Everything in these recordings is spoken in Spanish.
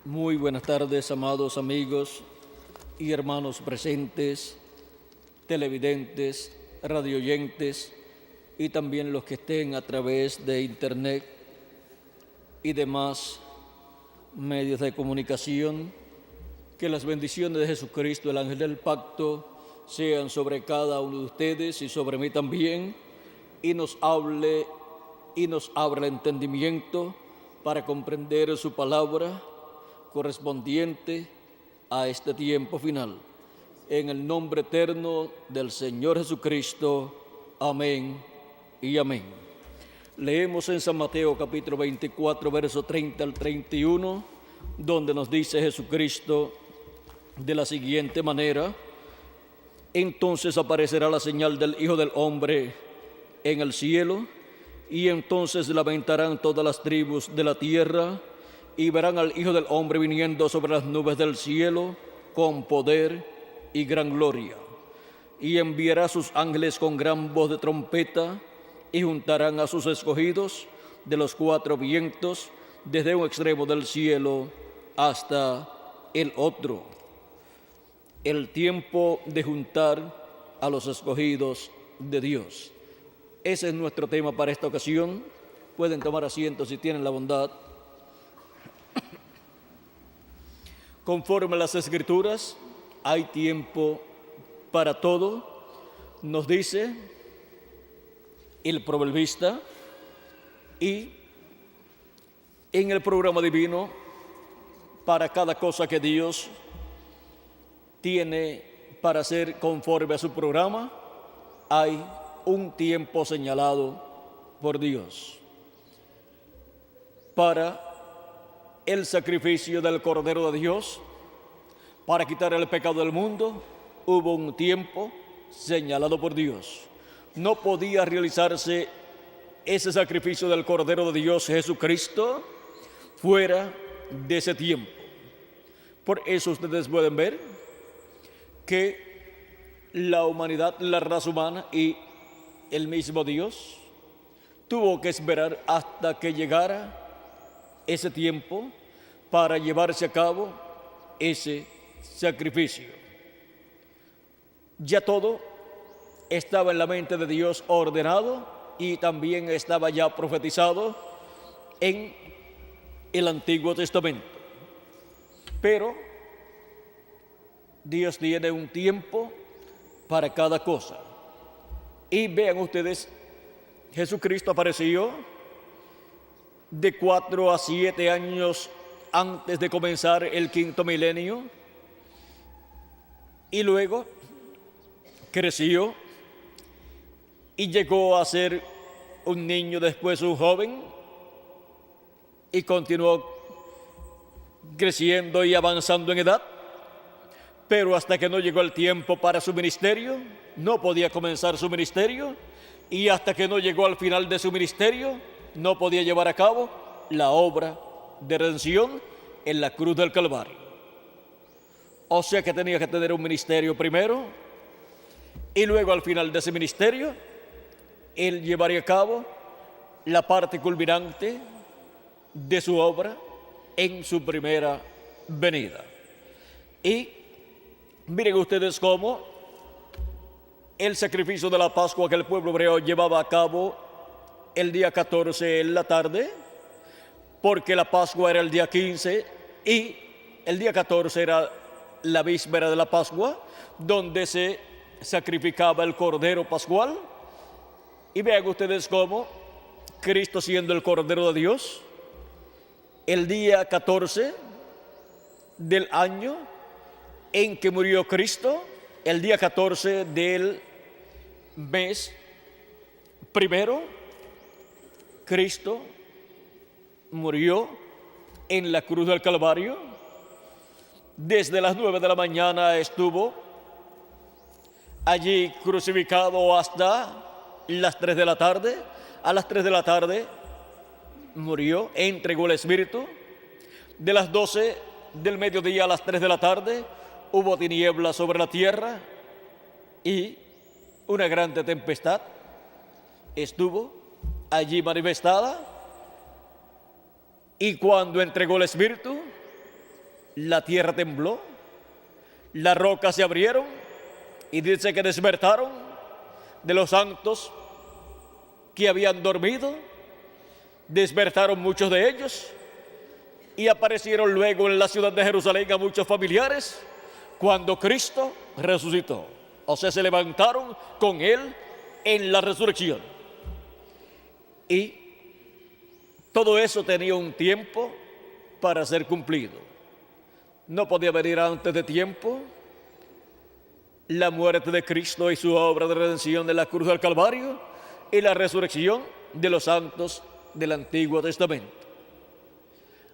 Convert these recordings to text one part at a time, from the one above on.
Muy buenas tardes, amados amigos y hermanos presentes, televidentes, radioyentes y también los que estén a través de internet y demás medios de comunicación. Que las bendiciones de Jesucristo, el ángel del pacto, sean sobre cada uno de ustedes y sobre mí también, y nos hable y nos abra el entendimiento para comprender su palabra correspondiente a este tiempo final. En el nombre eterno del Señor Jesucristo. Amén y amén. Leemos en San Mateo capítulo 24, verso 30 al 31, donde nos dice Jesucristo de la siguiente manera: entonces aparecerá la señal del Hijo del Hombre en el cielo, y entonces lamentarán todas las tribus de la tierra, y verán al Hijo del Hombre viniendo sobre las nubes del cielo con poder y gran gloria. Y enviará a sus ángeles con gran voz de trompeta, y juntarán a sus escogidos de los cuatro vientos, desde un extremo del cielo hasta el otro. El tiempo de juntar a los escogidos de Dios. Ese es nuestro tema para esta ocasión. Pueden tomar asiento si tienen la bondad. Conforme a las Escrituras, hay tiempo para todo, nos dice el proverbista, y en el programa divino, para cada cosa que Dios tiene para hacer conforme a su programa, hay un tiempo señalado por Dios. Para el sacrificio del Cordero de Dios, para quitar el pecado del mundo, hubo un tiempo señalado por Dios. No podía realizarse ese sacrificio del Cordero de Dios, Jesucristo, fuera de ese tiempo. Por eso ustedes pueden ver que la humanidad, la raza humana y el mismo Dios tuvo que esperar hasta que llegara ese tiempo para llevarse a cabo ese sacrificio. Ya todo estaba en la mente de Dios ordenado y también estaba ya profetizado en el Antiguo Testamento. Pero Dios tiene un tiempo para cada cosa. Y vean ustedes, Jesucristo apareció de 4 a 7 años antes de comenzar el quinto milenio, y luego creció y llegó a ser un niño, después un joven, y continuó creciendo y avanzando en edad, pero hasta que no llegó el tiempo para su ministerio, no podía comenzar su ministerio, y hasta que no llegó al final de su ministerio, no podía llevar a cabo la obra de redención en la cruz del Calvario. O sea que tenía que tener un ministerio primero, y luego al final de ese ministerio, él llevaría a cabo la parte culminante de su obra en su primera venida. Y miren ustedes cómo el sacrificio de la Pascua que el pueblo hebreo llevaba a cabo el día 14 en la tarde, porque la Pascua era el día 15 y el día 14 era la víspera de la Pascua, donde se sacrificaba el Cordero Pascual. Y vean ustedes cómo Cristo, siendo el Cordero de Dios, el día 14 del año en que murió Cristo, el día 14 del mes primero, Cristo murió en la cruz del Calvario. Desde las 9 de la mañana estuvo allí crucificado hasta las 3 de la tarde. A las 3 de la tarde murió, entregó el Espíritu. De las 12 del mediodía a las 3 de la tarde hubo tinieblas sobre la tierra y una grande tempestad estuvo allí manifestada. Y cuando entregó el Espíritu, la tierra tembló, las rocas se abrieron y dice que despertaron de los santos que habían dormido, despertaron muchos de ellos y aparecieron luego en la ciudad de Jerusalén a muchos familiares cuando Cristo resucitó. O sea, se levantaron con Él en la resurrección. Y todo eso tenía un tiempo para ser cumplido. No podía venir antes de tiempo la muerte de Cristo y su obra de redención de la cruz del Calvario y la resurrección de los santos del Antiguo Testamento.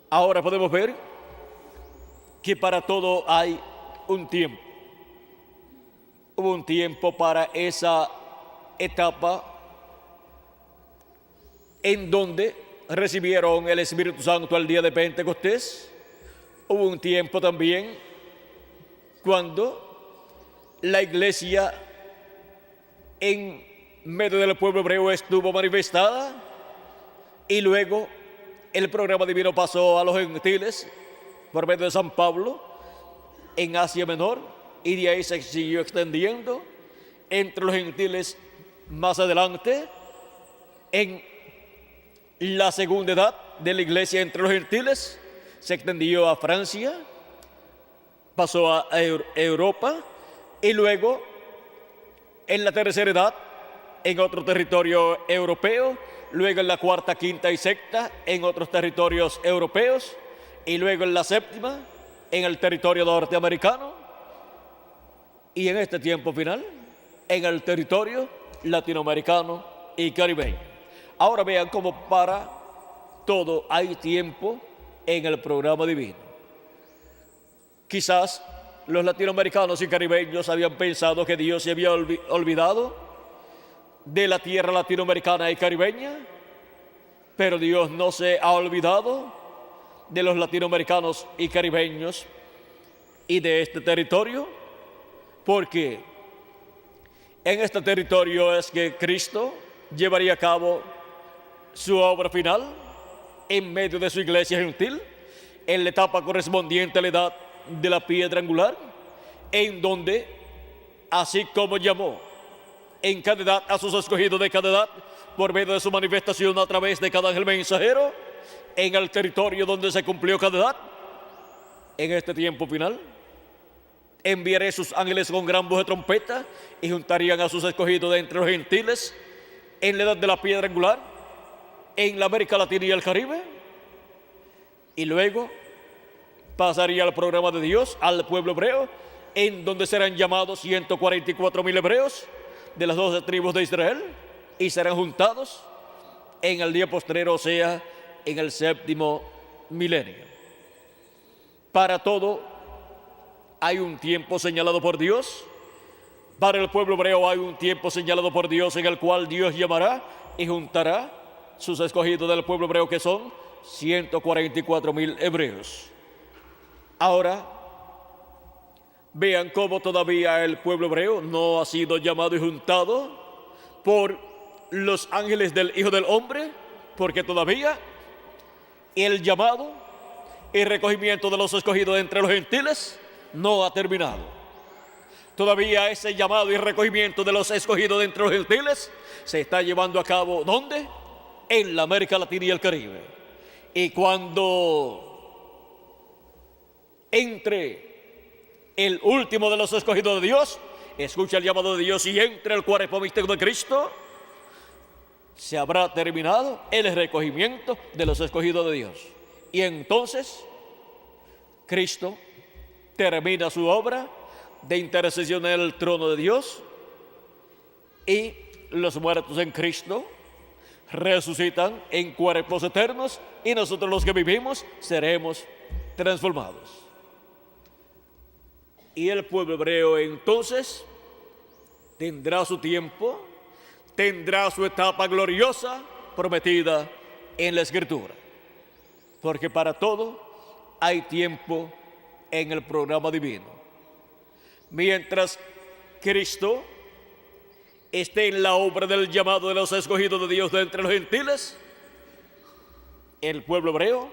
Ahora podemos ver que para todo hay un tiempo. Hubo un tiempo para esa etapa en donde recibieron el Espíritu Santo al día de Pentecostés. Hubo un tiempo también cuando la iglesia en medio del pueblo hebreo estuvo manifestada y luego el programa divino pasó a los gentiles por medio de San Pablo en Asia Menor y de ahí se siguió extendiendo entre los gentiles más adelante en la segunda edad de la iglesia entre los gentiles. Se extendió a Francia, pasó a Europa y luego en la tercera edad en otro territorio europeo, luego en la cuarta, quinta y sexta en otros territorios europeos y luego en la séptima en el territorio norteamericano y en este tiempo final en el territorio latinoamericano y caribeño. Ahora vean cómo para todo hay tiempo en el programa divino. Quizás los latinoamericanos y caribeños habían pensado que Dios se había olvidado de la tierra latinoamericana y caribeña, pero Dios no se ha olvidado de los latinoamericanos y caribeños y de este territorio, porque en este territorio es que Cristo llevaría a cabo su obra final en medio de su iglesia gentil, en la etapa correspondiente a la edad de la piedra angular, en donde, así como llamó en cada edad a sus escogidos de cada edad, por medio de su manifestación a través de cada ángel mensajero, en el territorio donde se cumplió cada edad, en este tiempo final, enviaré sus ángeles con gran voz de trompeta y juntarían a sus escogidos de entre los gentiles en la edad de la piedra angular, en la América Latina y el Caribe, y luego pasaría al programa de Dios, al pueblo hebreo, en donde serán llamados 144,000 hebreos de las 12 tribus de Israel y serán juntados en el día postrero, o sea, en el séptimo milenio. Para todo hay un tiempo señalado por Dios. Para el pueblo hebreo hay un tiempo señalado por Dios en el cual Dios llamará y juntará sus escogidos del pueblo hebreo, que son 144,000 hebreos. Ahora, vean cómo todavía el pueblo hebreo no ha sido llamado y juntado por los ángeles del Hijo del Hombre, porque todavía el llamado y recogimiento de los escogidos entre los gentiles no ha terminado. Todavía ese llamado y recogimiento de los escogidos entre los gentiles se está llevando a cabo, ¿dónde? En la América Latina y el Caribe. Y cuando entre el último de los escogidos de Dios, escucha el llamado de Dios y entre el cuerpo místico de Cristo, se habrá terminado el recogimiento de los escogidos de Dios. Y entonces Cristo termina su obra de intercesión en el trono de Dios y los muertos en Cristo resucitan en cuerpos eternos y nosotros los que vivimos seremos transformados. Y el pueblo hebreo entonces tendrá su tiempo, tendrá su etapa gloriosa prometida en la Escritura. Porque para todo hay tiempo en el programa divino. Mientras Cristo esté en la obra del llamado de los escogidos de Dios de entre los gentiles, el pueblo hebreo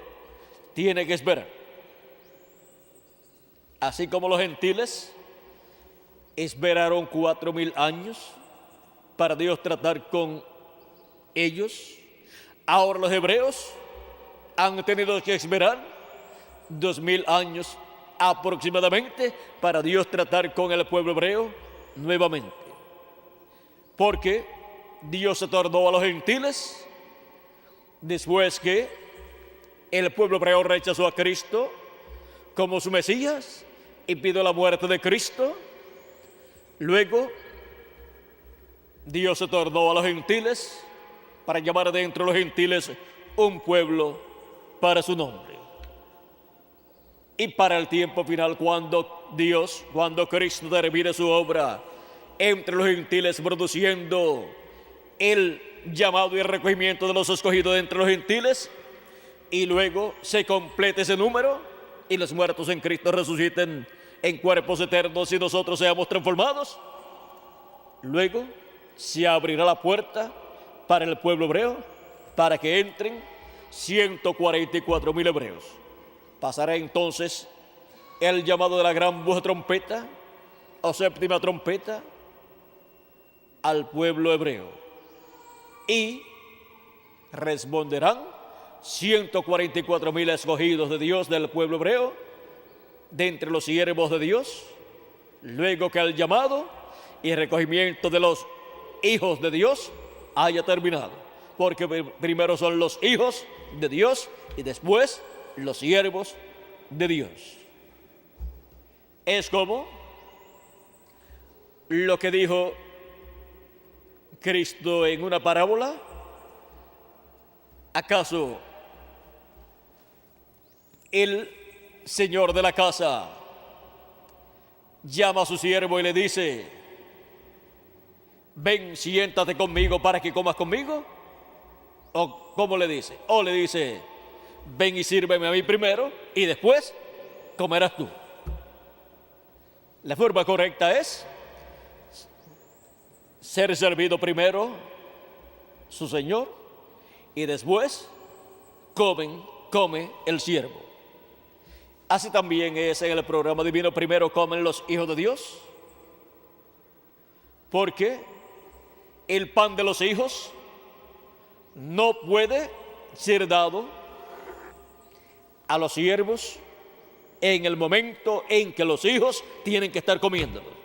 tiene que esperar. Así como los gentiles esperaron 4000 años para Dios tratar con ellos, ahora los hebreos han tenido que esperar 2000 años aproximadamente para Dios tratar con el pueblo hebreo nuevamente. Porque Dios se tornó a los gentiles después que el pueblo hebreo rechazó a Cristo como su Mesías y pidió la muerte de Cristo. Luego Dios se tornó a los gentiles para llamar de entre los gentiles un pueblo para su nombre. Y para el tiempo final, cuando Cristo termine su obra entre los gentiles, produciendo el llamado y el recogimiento de los escogidos de entre los gentiles, y luego se complete ese número y los muertos en Cristo resuciten en cuerpos eternos y nosotros seamos transformados, luego se abrirá la puerta para el pueblo hebreo para que entren 144,000 hebreos. Pasará entonces el llamado de la gran voz de trompeta o séptima trompeta al pueblo hebreo y responderán 144,000 escogidos de Dios del pueblo hebreo de entre los siervos de Dios, luego que el llamado y recogimiento de los hijos de Dios haya terminado, porque primero son los hijos de Dios y después los siervos de Dios. Es como lo que dijo Cristo en una parábola. ¿Acaso el señor de la casa llama a su siervo y le dice: ven, siéntate conmigo para que comas conmigo? ¿O cómo le dice? O le dice: ven y sírveme a mí primero y después comerás tú. La forma correcta es ser servido primero su señor y después come el siervo. Así también es en el programa divino: primero comen los hijos de Dios, porque el pan de los hijos no puede ser dado a los siervos en el momento en que los hijos tienen que estar comiéndolo.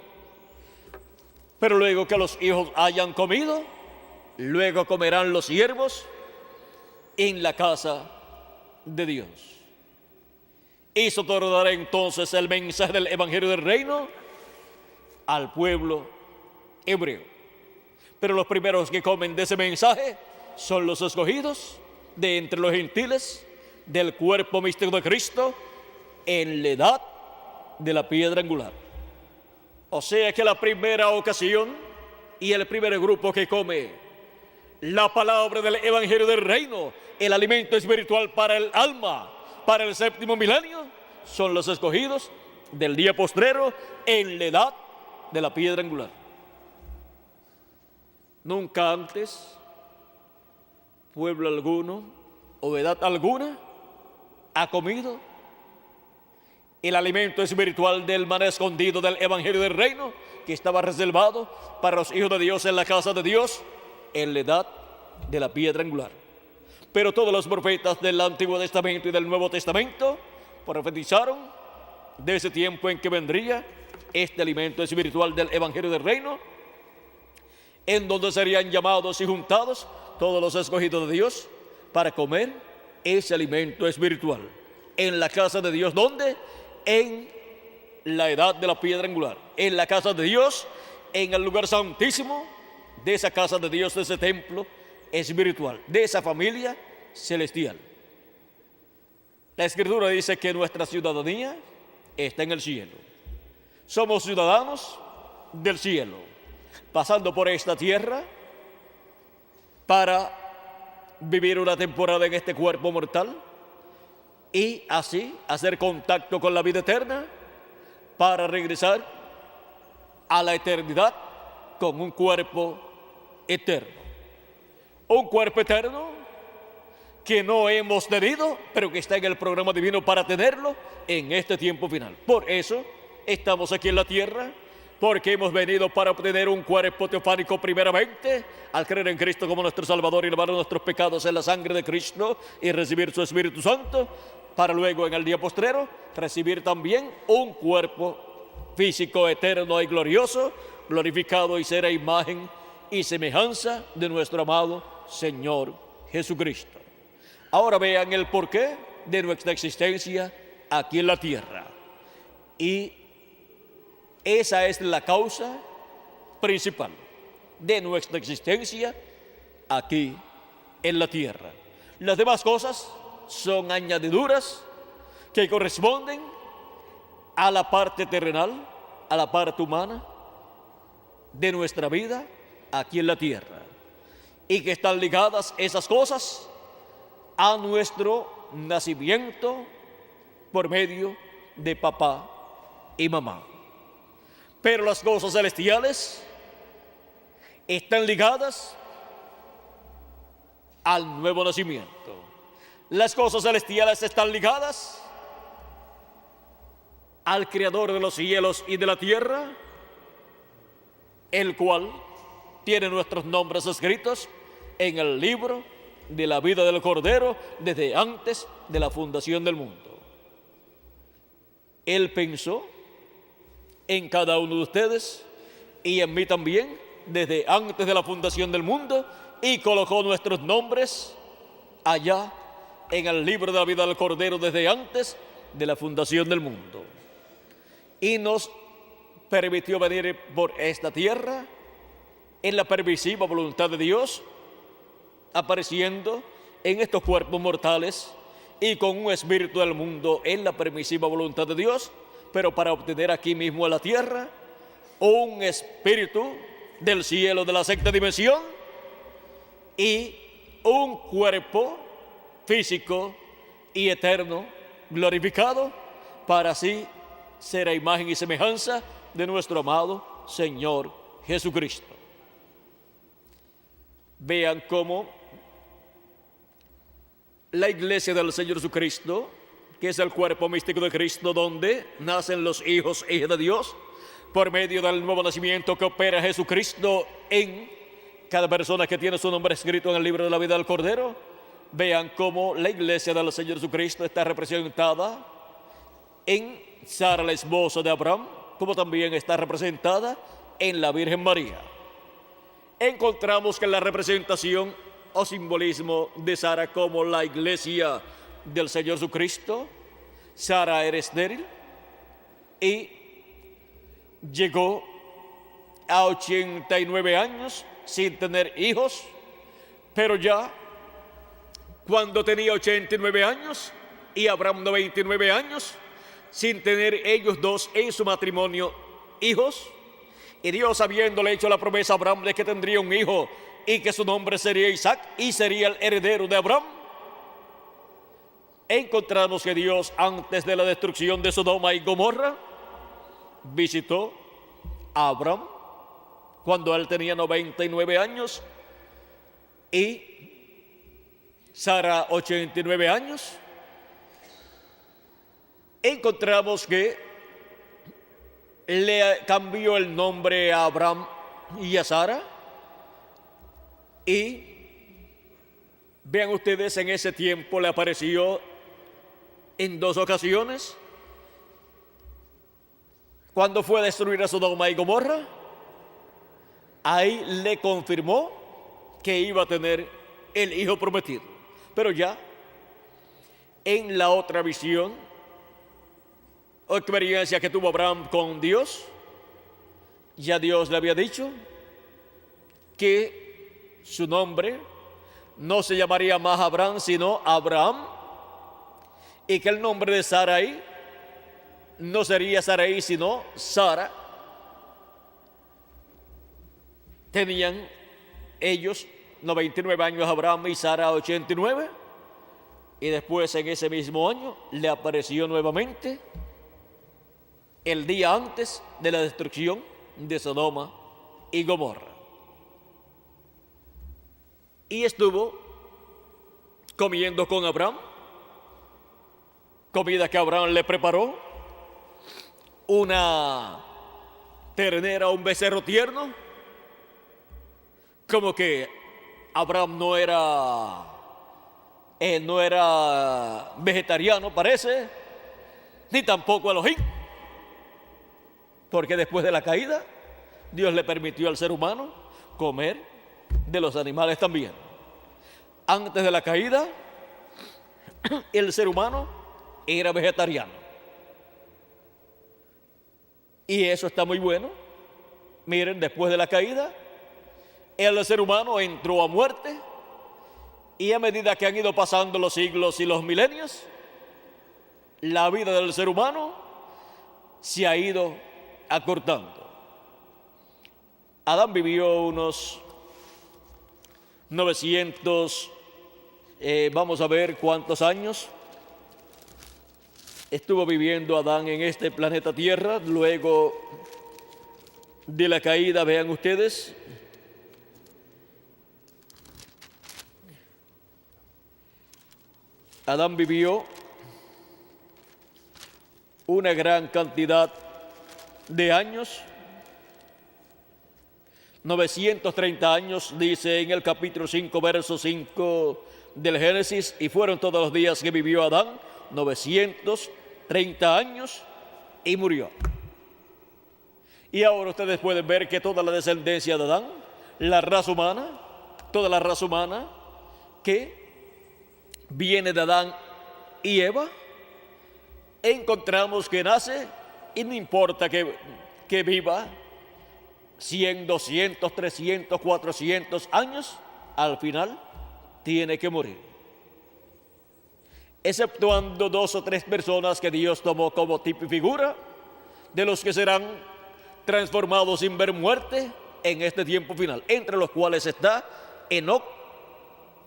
Pero luego que los hijos hayan comido, luego comerán los siervos en la casa de Dios. Eso tornará entonces el mensaje del Evangelio del Reino al pueblo hebreo. Pero los primeros que comen de ese mensaje son los escogidos de entre los gentiles del cuerpo místico de Cristo en la edad de la piedra angular. O sea que la primera ocasión y el primer grupo que come la palabra del Evangelio del Reino, el alimento espiritual para el alma, para el séptimo milenio, son los escogidos del día postrero en la edad de la piedra angular. Nunca antes pueblo alguno o edad alguna ha comido el alimento espiritual del maná escondido del Evangelio del Reino, que estaba reservado para los hijos de Dios en la casa de Dios en la edad de la piedra angular. Pero todos los profetas del Antiguo Testamento y del Nuevo Testamento profetizaron de ese tiempo en que vendría este alimento espiritual del Evangelio del Reino, en donde serían llamados y juntados todos los escogidos de Dios para comer ese alimento espiritual en la casa de Dios. ¿Dónde? En la edad de la piedra angular, en la casa de Dios, en el lugar santísimo de esa casa de Dios, de ese templo espiritual, de esa familia celestial. La Escritura dice que nuestra ciudadanía está en el cielo. Somos ciudadanos del cielo, pasando por esta tierra para vivir una temporada en este cuerpo mortal y así hacer contacto con la vida eterna para regresar a la eternidad con un cuerpo eterno. Un cuerpo eterno que no hemos tenido, pero que está en el programa divino para tenerlo en este tiempo final. Por eso estamos aquí en la tierra, porque hemos venido para obtener un cuerpo teofánico primeramente, al creer en Cristo como nuestro Salvador y lavar nuestros pecados en la sangre de Cristo y recibir su Espíritu Santo, para luego en el día postrero recibir también un cuerpo físico eterno y glorioso, glorificado y ser a imagen y semejanza de nuestro amado Señor Jesucristo. Ahora vean el porqué de nuestra existencia aquí en la tierra. Y esa es la causa principal de nuestra existencia aquí en la tierra. Las demás cosas son añadiduras que corresponden a la parte terrenal, a la parte humana de nuestra vida aquí en la tierra. Y que están ligadas esas cosas a nuestro nacimiento por medio de papá y mamá. Pero las cosas celestiales están ligadas al nuevo nacimiento. Las cosas celestiales están ligadas al Creador de los cielos y de la tierra, el cual tiene nuestros nombres escritos en el libro de la vida del Cordero desde antes de la fundación del mundo. Él pensó en cada uno de ustedes y en mí también desde antes de la fundación del mundo y colocó nuestros nombres allá en el libro de la vida del Cordero desde antes de la fundación del mundo. Y nos permitió venir por esta tierra en la permisiva voluntad de Dios, apareciendo en estos cuerpos mortales y con un espíritu del mundo en la permisiva voluntad de Dios, pero para obtener aquí mismo en la tierra un espíritu del cielo de la sexta dimensión y un cuerpo físico y eterno glorificado, para así ser a imagen y semejanza de nuestro amado Señor Jesucristo. Vean cómo la iglesia del Señor Jesucristo, que es el cuerpo místico de Cristo, donde nacen los hijos e hijas de Dios, por medio del nuevo nacimiento que opera Jesucristo en cada persona que tiene su nombre escrito en el libro de la vida del Cordero. Vean cómo la iglesia del Señor Jesucristo está representada en Sara, la esposa de Abraham, como también está representada en la Virgen María. Encontramos que la representación o simbolismo de Sara como la iglesia del Señor Jesucristo, Sara era estéril y llegó a 89 años sin tener hijos, pero ya cuando tenía 89 años y Abraham 99 años, sin tener ellos dos en su matrimonio hijos, y Dios habiéndole hecho la promesa a Abraham de que tendría un hijo y que su nombre sería Isaac y sería el heredero de Abraham, encontramos que Dios, antes de la destrucción de Sodoma y Gomorra, visitó a Abraham cuando él tenía 99 años y Sara 89 años. Encontramos que le cambió el nombre a Abraham y a Sara. Y vean ustedes, en ese tiempo le apareció en 2 ocasiones. Cuando fue a destruir a Sodoma y Gomorra, ahí le confirmó que iba a tener el hijo prometido. Pero ya en la otra visión o experiencia que tuvo Abraham con Dios, ya Dios le había dicho que su nombre no se llamaría más Abraham, sino Abraham, y que el nombre de Sarai no sería Sarai, sino Sara. Tenían ellos 99 años Abraham y Sara 89, y después en ese mismo año le apareció nuevamente el día antes de la destrucción de Sodoma y Gomorra. Y estuvo comiendo con Abraham, comida que Abraham le preparó, una ternera, un becerro tierno, como que Abraham no era vegetariano, parece, ni tampoco Elohim, porque después de la caída, Dios le permitió al ser humano comer de los animales también. Antes de la caída, el ser humano era vegetariano. Y eso está muy bueno. Miren, después de la caída, el ser humano entró a muerte, y a medida que han ido pasando los siglos y los milenios, la vida del ser humano se ha ido acortando. Adán vivió unos 900, vamos a ver cuántos años estuvo viviendo Adán en este planeta Tierra luego de la caída. Vean ustedes, Adán vivió una gran cantidad de años, 930 años, dice en el capítulo 5, verso 5 del Génesis, y fueron todos los días que vivió Adán, 930 años, y murió. Y ahora ustedes pueden ver que toda la descendencia de Adán, la raza humana, toda la raza humana que viene de Adán y Eva, encontramos que nace, y no importa que viva 100, 200, 300, 400 años, al final tiene que morir. Exceptuando 2 o 3 personas que Dios tomó como tipo y figura de los que serán transformados sin ver muerte en este tiempo final, entre los cuales está Enoc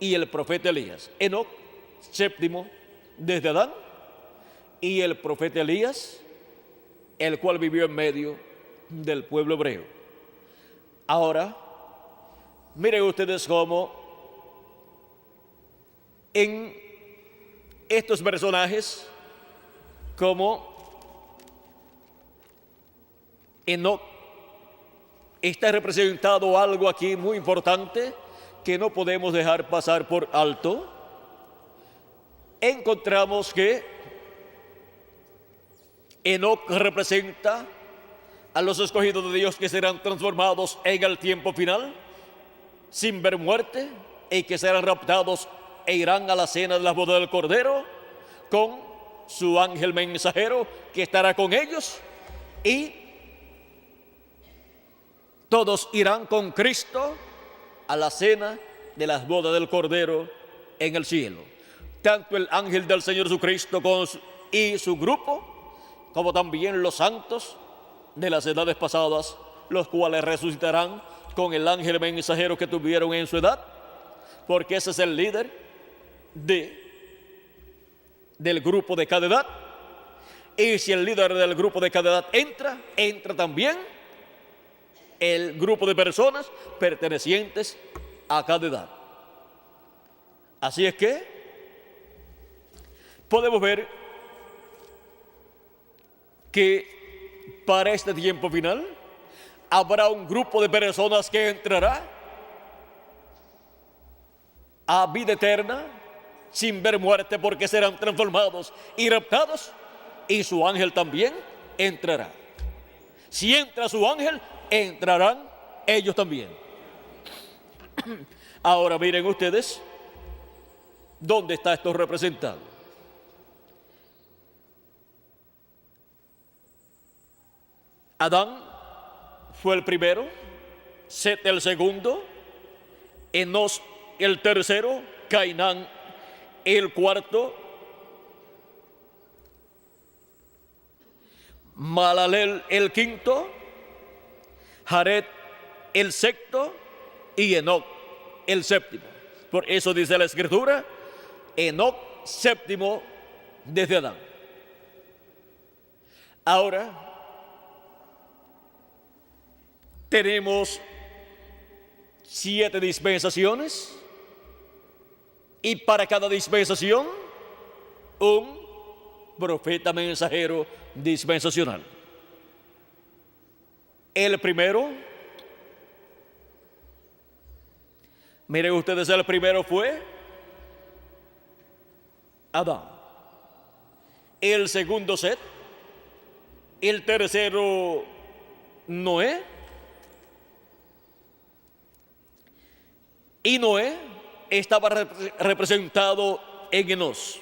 y el profeta Elías. Enoc, séptimo desde Adán, y el profeta Elías, el cual vivió en medio del pueblo hebreo. Ahora, miren ustedes cómo en estos personajes, como Enoc, está representado algo aquí muy importante que no podemos dejar pasar por alto. Encontramos que Enoc representa a los escogidos de Dios que serán transformados en el tiempo final, sin ver muerte, y que serán raptados e irán a la cena de la boda del Cordero con su ángel mensajero que estará con ellos, y todos irán con Cristo a la cena de las bodas del Cordero en el cielo. Tanto el ángel del Señor Jesucristo y su grupo, como también los santos de las edades pasadas, los cuales resucitarán con el ángel mensajero que tuvieron en su edad, porque ese es el líder del grupo de cada edad. Y si el líder del grupo de cada edad entra también el grupo de personas pertenecientes a cada edad. Así es que podemos ver que para este tiempo final habrá un grupo de personas que entrará a vida eterna sin ver muerte, porque serán transformados y raptados, y su ángel también entrará. Si entra su ángel, entrarán ellos también. Ahora miren ustedes dónde está esto representado. Adán fue el primero, Set el segundo, Enos el tercero, Cainán el cuarto, Malalel el quinto, Jared el sexto y Enoc el séptimo. Por eso dice la Escritura, Enoc séptimo desde Adán. Ahora tenemos 7 dispensaciones Y para cada dispensación, un profeta mensajero dispensacional. El primero, miren ustedes, el primero fue Adán. El segundo, Set. El tercero, Noé. Y Noé estaba representado en Enos.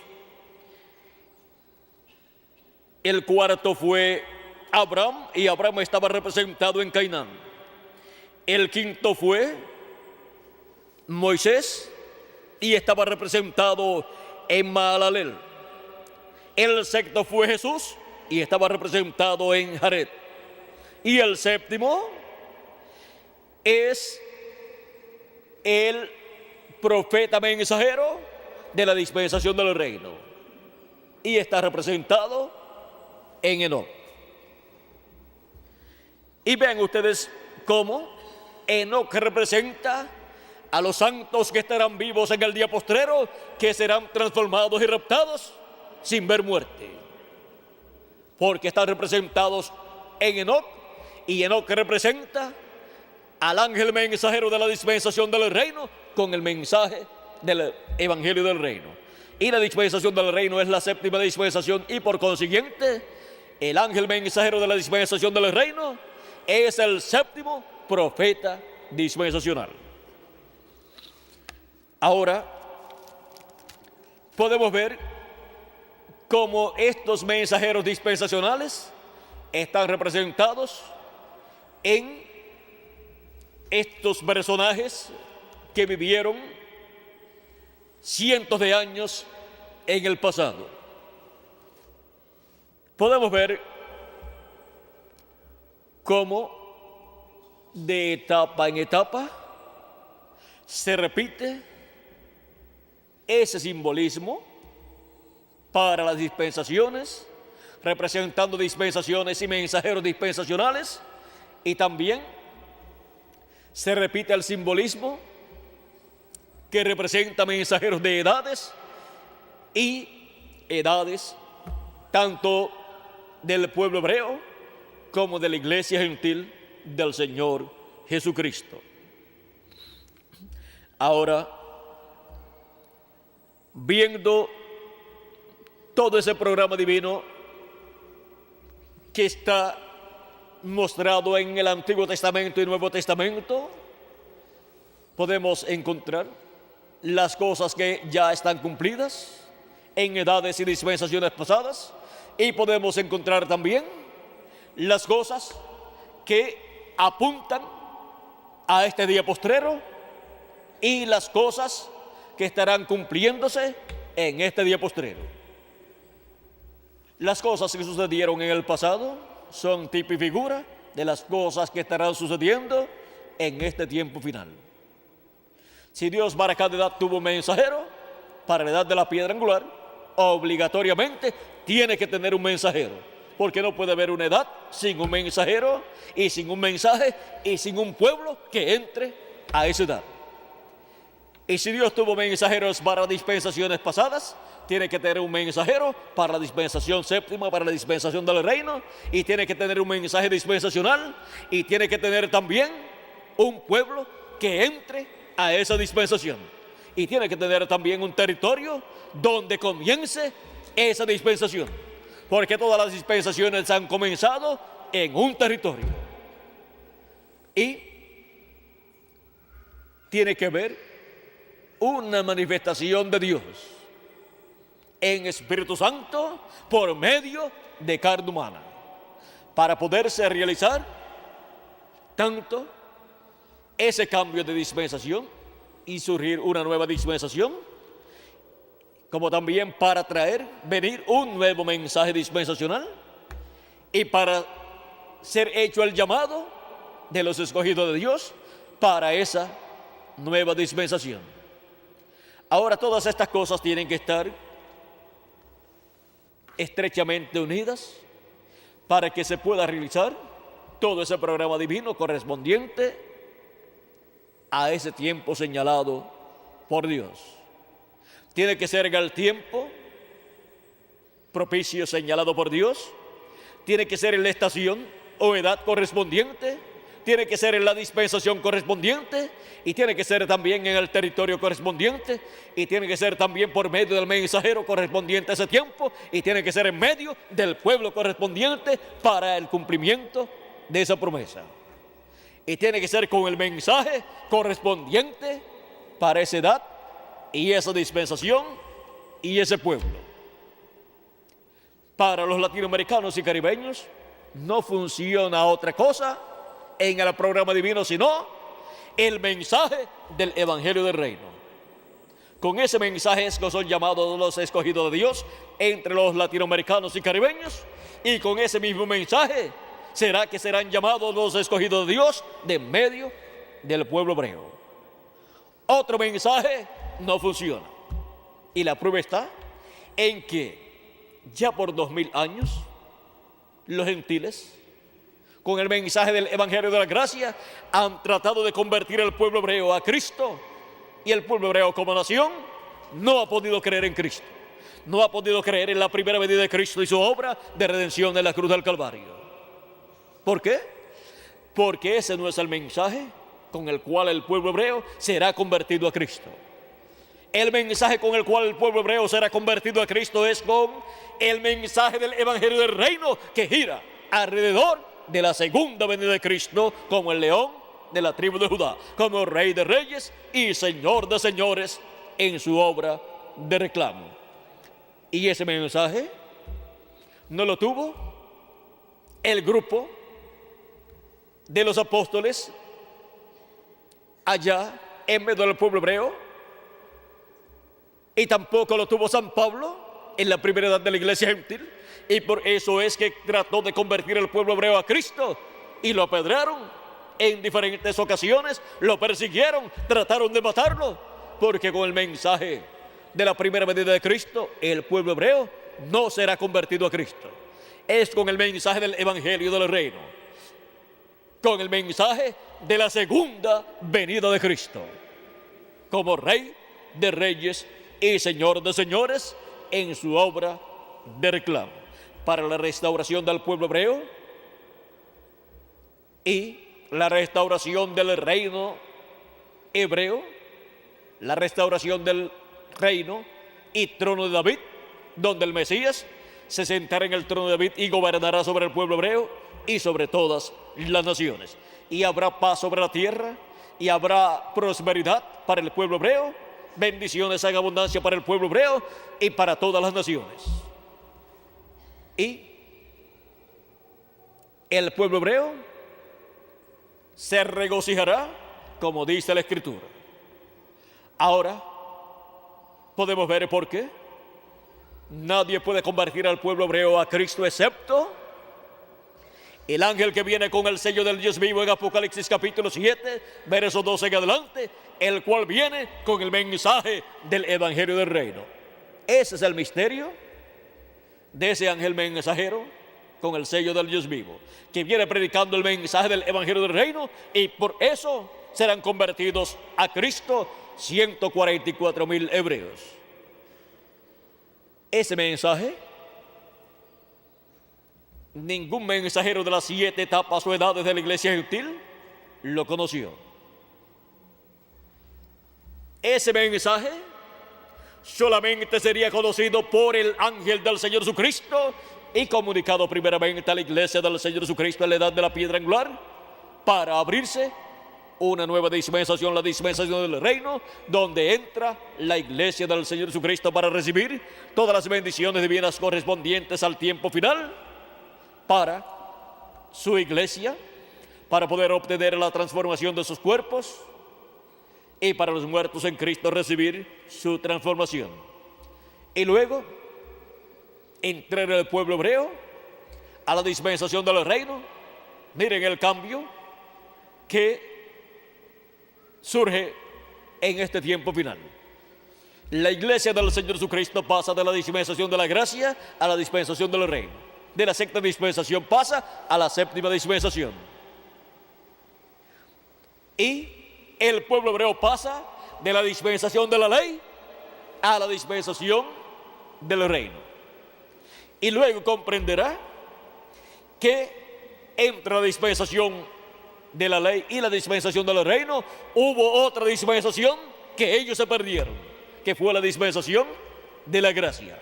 El cuarto fue Abraham, y Abraham estaba representado en Cainán. El quinto fue Moisés, y estaba representado en Mahalalel. El sexto fue Jesús, y estaba representado en Jared. Y el séptimo es el profeta mensajero de la dispensación del reino, y está representado en Enoc. Y vean ustedes cómo Enoc representa a los santos que estarán vivos en el día postrero, que serán transformados y raptados sin ver muerte, porque están representados en Enoc. Y Enoc representa al ángel mensajero de la dispensación del reino con el mensaje del evangelio del reino. Y la dispensación del reino es la séptima dispensación, y por consiguiente el ángel mensajero de la dispensación del reino es el séptimo profeta dispensacional. Ahora podemos ver cómo estos mensajeros dispensacionales están representados en estos personajes que vivieron cientos de años en el pasado. Podemos ver cómo de etapa en etapa se repite ese simbolismo para las dispensaciones, representando dispensaciones y mensajeros dispensacionales, y también se repite el simbolismo que representa mensajeros de edades, y edades tanto del pueblo hebreo como de la iglesia gentil del Señor Jesucristo. Ahora, viendo todo ese programa divino que está mostrado en el Antiguo Testamento y Nuevo Testamento, podemos encontrar las cosas que ya están cumplidas en edades y dispensaciones pasadas, y podemos encontrar también las cosas que apuntan a este día postrero y las cosas que estarán cumpliéndose en este día postrero. Las cosas que sucedieron en el pasado son tipo y figura de las cosas que estarán sucediendo en este tiempo final. Si Dios para cada edad tuvo un mensajero, para la edad de la piedra angular, obligatoriamente tiene que tener un mensajero, porque no puede haber una edad sin un mensajero, y sin un mensaje, y sin un pueblo que entre a esa edad. Y si Dios tuvo mensajeros para dispensaciones pasadas, tiene que tener un mensajero para la dispensación séptima, para la dispensación del reino, y tiene que tener un mensaje dispensacional, y tiene que tener también un pueblo que entre a esa dispensación, y tiene que tener también un territorio donde comience esa dispensación, porque todas las dispensaciones han comenzado en un territorio, y tiene que ver una manifestación de Dios en Espíritu Santo por medio de carne humana, para poderse realizar tanto ese cambio de dispensación y surgir una nueva dispensación, como también para venir un nuevo mensaje dispensacional, y para ser hecho el llamado de los escogidos de Dios para esa nueva dispensación. Ahora, todas estas cosas tienen que estar estrechamente unidas para que se pueda realizar todo ese programa divino correspondiente a ese tiempo señalado por Dios. Tiene que ser en el tiempo propicio señalado por Dios. Tiene que ser en la estación o edad correspondiente. Tiene que ser en la dispensación correspondiente. Y tiene que ser también en el territorio correspondiente. Y tiene que ser también por medio del mensajero correspondiente a ese tiempo. Y tiene que ser en medio del pueblo correspondiente para el cumplimiento de esa promesa. Y tiene que ser con el mensaje correspondiente para esa edad y esa dispensación y ese pueblo. Para los latinoamericanos y caribeños no funciona otra cosa en el programa divino sino el mensaje del Evangelio del Reino. Con ese mensaje es que son llamados los escogidos de Dios entre los latinoamericanos y caribeños, y con ese mismo mensaje será que serán llamados los escogidos de Dios de medio del pueblo hebreo. Otro mensaje no funciona. Y la prueba está en que ya por 2000 años los gentiles, con el mensaje del Evangelio de la Gracia, han tratado de convertir al pueblo hebreo a Cristo, y el pueblo hebreo como nación no ha podido creer en Cristo. No ha podido creer en la primera venida de Cristo y su obra de redención en la cruz del Calvario. ¿Por qué? Porque ese no es el mensaje con el cual el pueblo hebreo será convertido a Cristo. El mensaje con el cual el pueblo hebreo será convertido a Cristo es con el mensaje del Evangelio del Reino, que gira alrededor de la segunda venida de Cristo como el león de la tribu de Judá, como Rey de Reyes y Señor de Señores en su obra de reclamo. Y ese mensaje no lo tuvo el grupo de los apóstoles allá en medio del pueblo hebreo, y tampoco lo tuvo San Pablo en la primera edad de la iglesia gentil, y por eso es que trató de convertir al pueblo hebreo a Cristo, y lo apedrearon en diferentes ocasiones, lo persiguieron, trataron de matarlo, porque con el mensaje de la primera venida de Cristo el pueblo hebreo no será convertido a Cristo. Es con el mensaje del Evangelio del Reino, con el mensaje de la segunda venida de Cristo como Rey de Reyes y Señor de Señores en su obra de reclamo para la restauración del pueblo hebreo y la restauración del reino hebreo, la restauración del reino y trono de David, donde el Mesías se sentará en el trono de David y gobernará sobre el pueblo hebreo y sobre todas las naciones. Y habrá paz sobre la tierra, y habrá prosperidad para el pueblo hebreo, bendiciones en abundancia para el pueblo hebreo y para todas las naciones. Y el pueblo hebreo se regocijará, como dice la Escritura. Ahora podemos ver por qué nadie puede convertir al pueblo hebreo a Cristo excepto el ángel que viene con el sello del Dios vivo en Apocalipsis capítulo 7, verso 12 en adelante, el cual viene con el mensaje del Evangelio del Reino. Ese es el misterio de ese ángel mensajero con el sello del Dios vivo, que viene predicando el mensaje del Evangelio del Reino, y por eso serán convertidos a Cristo 144,000 hebreos. Ese mensaje ningún mensajero de las 7 etapas o edades de la iglesia gentil lo conoció. Ese mensaje solamente sería conocido por el ángel del Señor Jesucristo y comunicado primeramente a la iglesia del Señor Jesucristo en la edad de la piedra angular, para abrirse una nueva dispensación, la dispensación del reino, donde entra la iglesia del Señor Jesucristo para recibir todas las bendiciones divinas correspondientes al tiempo final para su iglesia, para poder obtener la transformación de sus cuerpos, y para los muertos en Cristo recibir su transformación. Y luego entrar el pueblo hebreo a la dispensación del reino. Miren el cambio que surge en este tiempo final. La iglesia del Señor Jesucristo pasa de la dispensación de la gracia a la dispensación del reino. De la sexta dispensación pasa a la séptima dispensación. Y el pueblo hebreo pasa de la dispensación de la ley a la dispensación del reino. Y luego comprenderá que entre la dispensación de la ley y la dispensación del reino hubo otra dispensación que ellos se perdieron, que fue la dispensación de la gracia.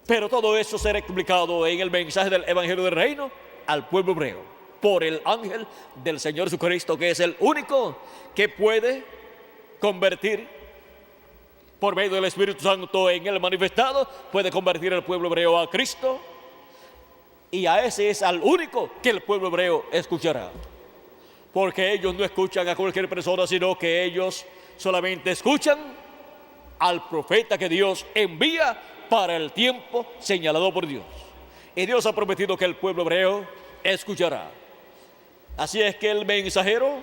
Pero todo eso será explicado en el mensaje del Evangelio del Reino al pueblo hebreo por el ángel del Señor Jesucristo, que es el único que puede convertir por medio del Espíritu Santo en el manifestado, puede convertir al pueblo hebreo a Cristo, y a ese es al único que el pueblo hebreo escuchará. Porque ellos no escuchan a cualquier persona, sino que ellos solamente escuchan al profeta que Dios envía para el tiempo señalado por Dios. Y Dios ha prometido que el pueblo hebreo escuchará. Así es que el mensajero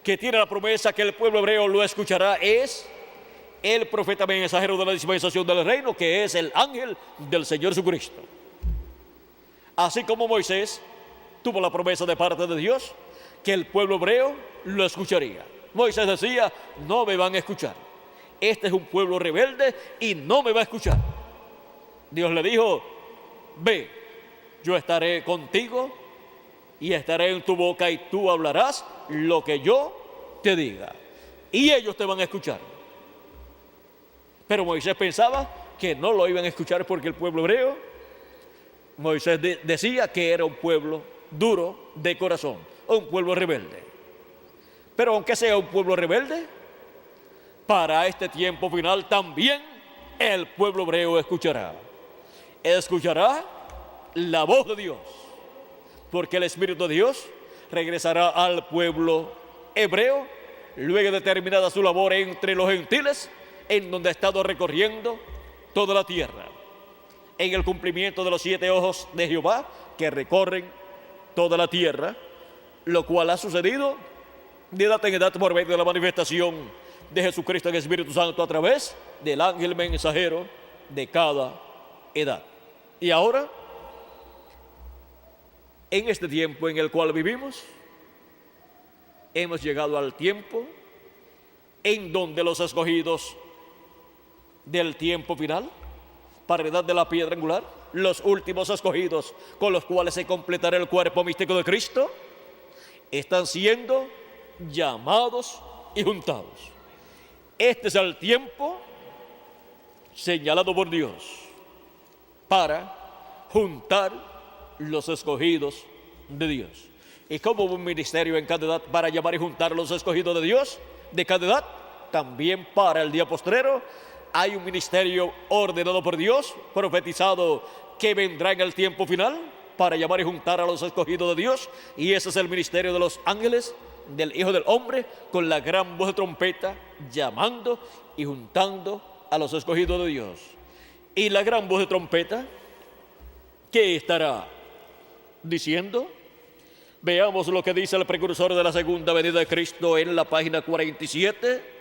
que tiene la promesa que el pueblo hebreo lo escuchará es el profeta mensajero de la dispensación del reino, que es el ángel del Señor Jesucristo. Así como Moisés tuvo la promesa de parte de Dios que el pueblo hebreo lo escucharía. Moisés decía: no me van a escuchar. Este es un pueblo rebelde y no me va a escuchar. Dios le dijo: ve, yo estaré contigo y estaré en tu boca y tú hablarás lo que yo te diga. Y ellos te van a escuchar. Pero Moisés pensaba que no lo iban a escuchar porque el pueblo hebreo, Moisés decía que era un pueblo duro de corazón, un pueblo rebelde. Pero aunque sea un pueblo rebelde, para este tiempo final también el pueblo hebreo escuchará la voz de Dios, porque el Espíritu de Dios regresará al pueblo hebreo luego de terminada su labor entre los gentiles, en donde ha estado recorriendo toda la tierra, en el cumplimiento de los 7 ojos de Jehová que recorren toda la tierra, lo cual ha sucedido de edad en edad por medio de la manifestación de Jesucristo en Espíritu Santo a través del ángel mensajero de cada edad. Y ahora, en este tiempo en el cual vivimos, hemos llegado al tiempo en donde los escogidos del tiempo final, para edad de la piedra angular, los últimos escogidos con los cuales se completará el cuerpo místico de Cristo, están siendo llamados y juntados. Este es el tiempo señalado por Dios para juntar los escogidos de Dios. Y como hubo un ministerio en cada edad para llamar y juntar los escogidos de Dios de cada edad, también para el día postrero hay un ministerio ordenado por Dios, profetizado, que vendrá en el tiempo final para llamar y juntar a los escogidos de Dios. Y ese es el ministerio de los ángeles, del Hijo del Hombre, con la gran voz de trompeta, llamando y juntando a los escogidos de Dios. Y la gran voz de trompeta, ¿qué estará diciendo? Veamos lo que dice el precursor de la segunda venida de Cristo en la página 47,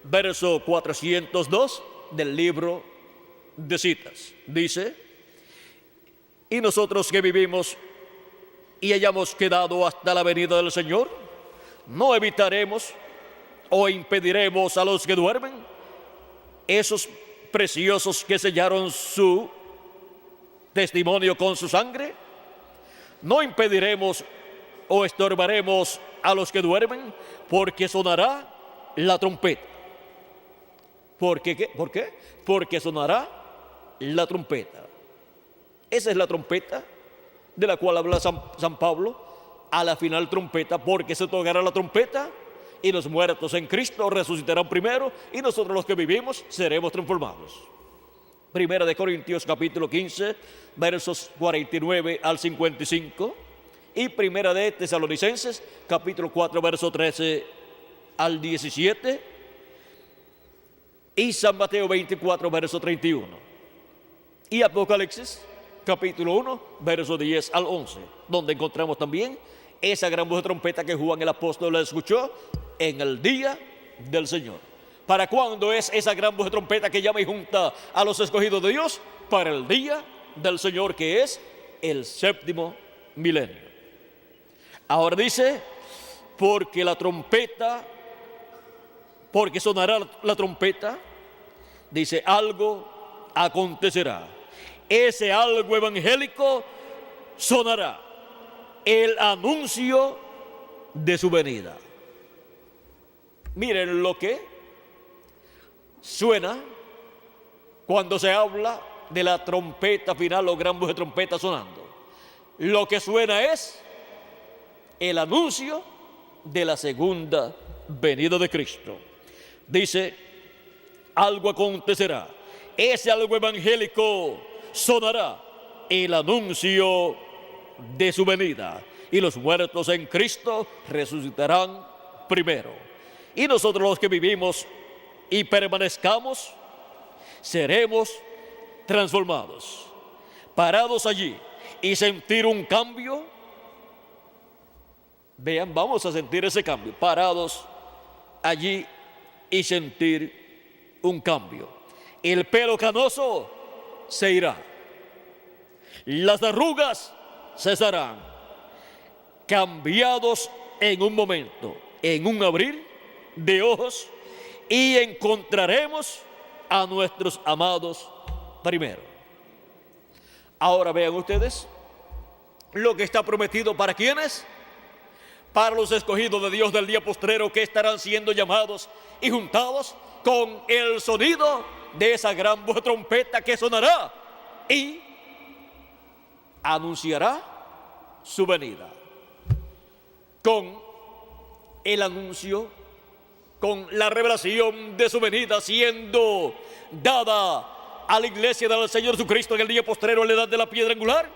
verso 402 del libro de citas. Dice: y nosotros que vivimos y hayamos quedado hasta la venida del Señor, no evitaremos o impediremos a los que duermen, esos preciosos que sellaron su testimonio con su sangre. No impediremos o estorbaremos a los que duermen, porque sonará la trompeta. ¿Por qué? Porque sonará la trompeta. Esa es la trompeta de la cual habla San Pablo, a la final trompeta, porque se tocará la trompeta y los muertos en Cristo resucitarán primero y nosotros los que vivimos seremos transformados. Primera de Corintios capítulo 15, versos 49 al 55, y Primera de Tesalonicenses capítulo 4, verso 13 al 17, y San Mateo 24, verso 31, y Apocalipsis capítulo 1, verso 10 al 11, donde encontramos también esa gran voz de trompeta que Juan el apóstol escuchó en el día del Señor. ¿Para cuándo es esa gran voz de trompeta que llama y junta a los escogidos de Dios? Para el día del Señor, que es el séptimo milenio. Ahora dice: porque sonará la trompeta dice, algo acontecerá. Ese algo evangélico sonará, el anuncio de su venida. Miren lo que suena cuando se habla de la trompeta final o gran voz de trompeta sonando. Lo que suena es el anuncio de la segunda venida de Cristo. Dice, algo acontecerá, ese algo evangélico sonará, el anuncio de su venida, y los muertos en Cristo resucitarán primero. Y nosotros los que vivimos y permanezcamos, seremos transformados, parados allí y sentir un cambio. Vean, vamos a sentir ese cambio, parados allí y sentir un cambio. El pelo canoso se irá, las arrugas cesarán, cambiados en un momento, en un abrir de ojos, y encontraremos a nuestros amados primero. Ahora vean ustedes lo que está prometido para quienes, para los escogidos de Dios del día postrero, que estarán siendo llamados y juntados con el sonido de esa gran voz de trompeta que sonará y anunciará su venida. Con el anuncio, con la revelación de su venida siendo dada a la iglesia del Señor Jesucristo en el día postrero, en la edad de la piedra angular,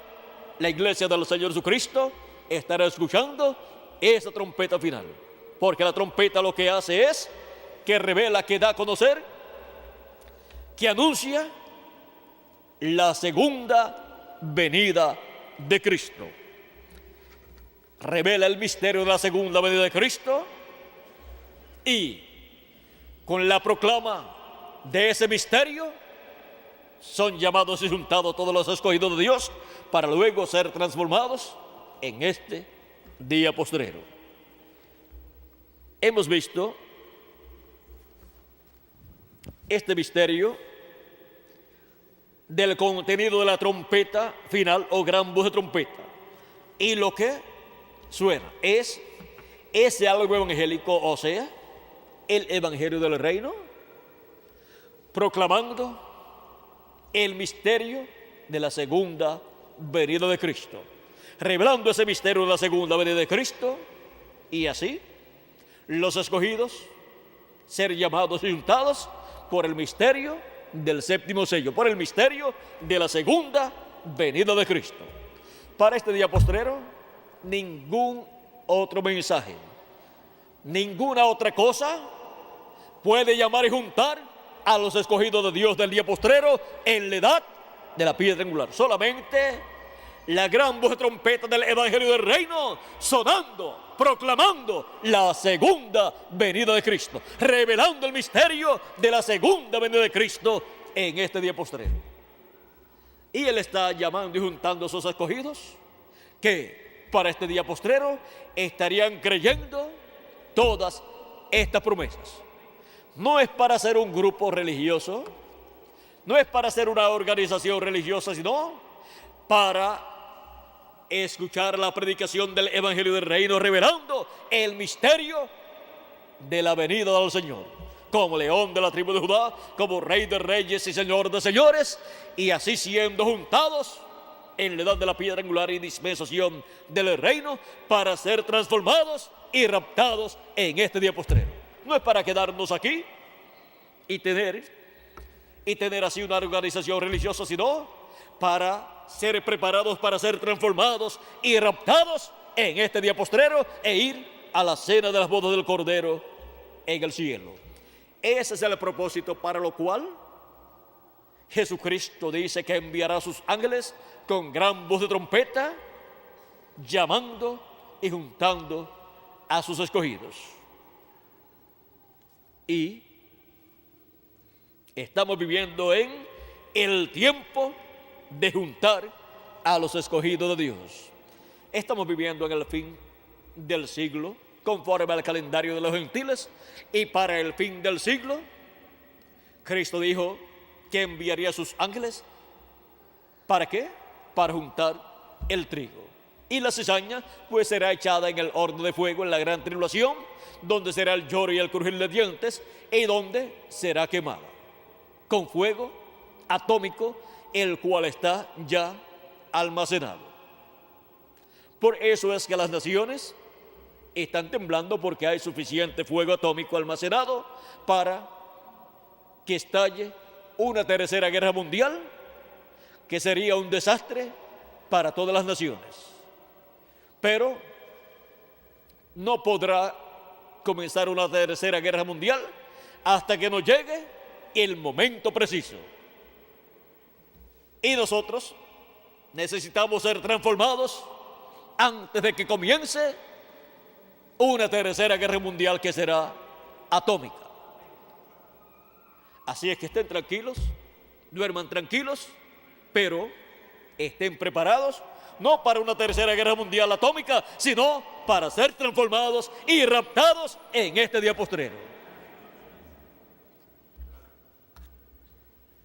la iglesia del Señor Jesucristo estará escuchando esa trompeta final, porque la trompeta lo que hace es que revela, que da a conocer, que anuncia la segunda venida de Cristo. Revela el misterio de la segunda venida de Cristo, y con la proclama de ese misterio son llamados y juntados todos los escogidos de Dios para luego ser transformados en este día postrero. Hemos visto este misterio del contenido de la trompeta final o gran voz de trompeta, y lo que suena es ese algo evangélico, o sea, el evangelio del reino, proclamando el misterio de la segunda venida de Cristo, revelando ese misterio de la segunda venida de Cristo, y así los escogidos ser llamados y juntados por el misterio del séptimo sello, por el misterio de la segunda venida de Cristo. Para este día postrero, ningún otro mensaje, ninguna otra cosa puede llamar y juntar a los escogidos de Dios del día postrero en la edad de la piedra angular. Solamente la gran voz de trompeta del evangelio del reino sonando, proclamando la segunda venida de Cristo, revelando el misterio de la segunda venida de Cristo en este día postrero. Y Él está llamando y juntando a sus escogidos que para este día postrero estarían creyendo todas estas promesas. No es para ser un grupo religioso, no es para ser una organización religiosa, sino para escuchar la predicación del evangelio del reino, revelando el misterio de la venida del Señor, como león de la tribu de Judá, como rey de reyes y señor de señores, y así siendo juntados en la edad de la piedra angular y dispensación del reino, para ser transformados y raptados en este día postrero. No es para quedarnos aquí y tener así una organización religiosa, sino para ser preparados para ser transformados y raptados en este día postrero e ir a la cena de las bodas del Cordero en el cielo. Ese es el propósito para lo cual Jesucristo dice que enviará a sus ángeles con gran voz de trompeta, llamando y juntando a sus escogidos. Y estamos viviendo en el tiempo de juntar a los escogidos de Dios. Estamos viviendo en el fin del siglo, conforme al calendario de los gentiles, y para el fin del siglo, Cristo dijo que enviaría a sus ángeles. ¿Para qué? Para juntar el trigo. Y la cizaña pues será echada en el horno de fuego en la gran tribulación, donde será el lloro y el crujir de dientes, y donde será quemada con fuego atómico, el cual está ya almacenado. Por eso es que las naciones están temblando, porque hay suficiente fuego atómico almacenado para que estalle una tercera guerra mundial, que sería un desastre para todas las naciones. Pero no podrá comenzar una tercera guerra mundial hasta que nos llegue el momento preciso. Y nosotros necesitamos ser transformados antes de que comience una tercera guerra mundial, que será atómica. Así es que estén tranquilos, duerman tranquilos, pero estén preparados, no para una tercera guerra mundial atómica, sino para ser transformados y raptados en este día postrero.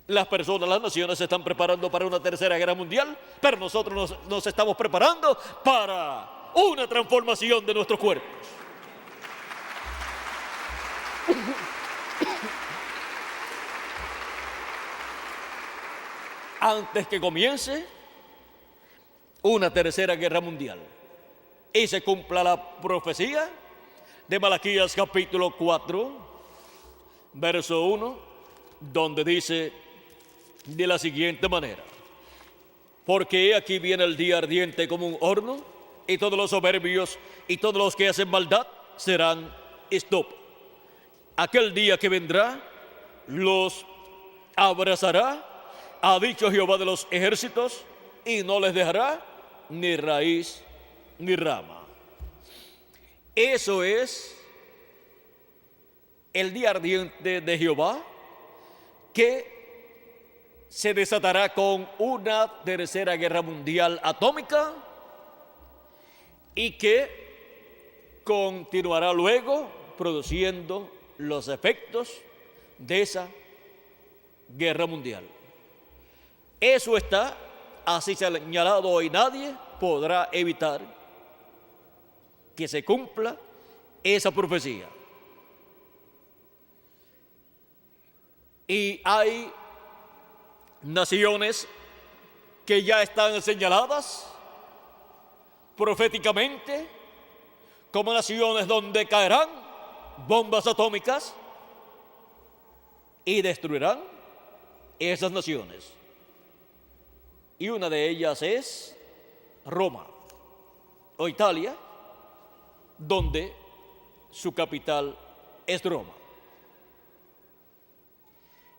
Las personas, las naciones se están preparando para una tercera guerra mundial, pero nosotros nos estamos preparando para una transformación de nuestros cuerpos. Antes que comience una tercera guerra mundial y se cumpla la profecía de Malaquías capítulo 4, verso 1, donde dice de la siguiente manera: porque aquí viene el día ardiente como un horno, y todos los soberbios y todos los que hacen maldad serán estopa. Aquel día que vendrá los abrazará, ha dicho Jehová de los ejércitos, y no les dejará ni raíz ni rama. Eso es el día ardiente de Jehová, que se desatará con una tercera guerra mundial atómica y que continuará luego produciendo los efectos de esa guerra mundial. Eso está así señalado, y nadie podrá evitar que se cumpla esa profecía. Y hay naciones que ya están señaladas proféticamente como naciones donde caerán bombas atómicas y destruirán esas naciones. Y una de ellas es Roma o Italia, donde su capital es Roma.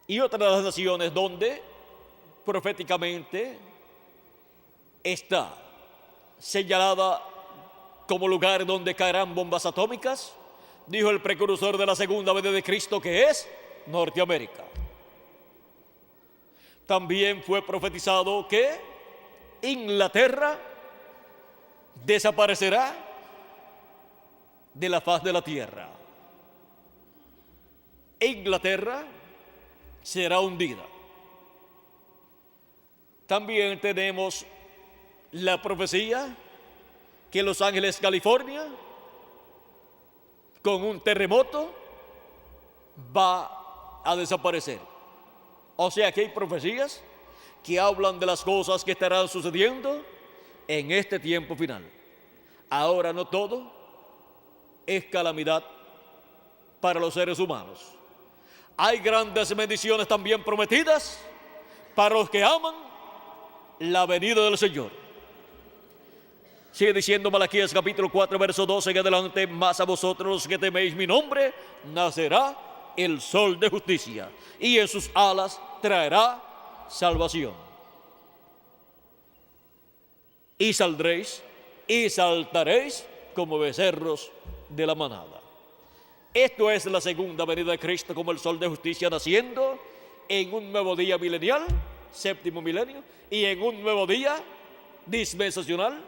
Y otra de las naciones donde proféticamente está señalada como lugar donde caerán bombas atómicas, dijo el precursor de la segunda venida de Cristo, que es Norteamérica. También fue profetizado que Inglaterra desaparecerá de la faz de la tierra. Inglaterra será hundida. También tenemos la profecía que Los Ángeles, California, con un terremoto va a desaparecer. O sea que hay profecías que hablan de las cosas que estarán sucediendo en este tiempo final. Ahora no todo es calamidad para los seres humanos. Hay grandes bendiciones también prometidas para los que aman la venida del Señor. Sigue diciendo Malaquías capítulo 4, verso 12 en adelante: mas a vosotros los que teméis mi nombre, nacerá el sol de justicia, y en sus alas traerá salvación. Y saldréis y saltaréis como becerros de la manada. Esto es la segunda venida de Cristo como el sol de justicia, naciendo en un nuevo día milenial, séptimo milenio, y en un nuevo día dispensacional,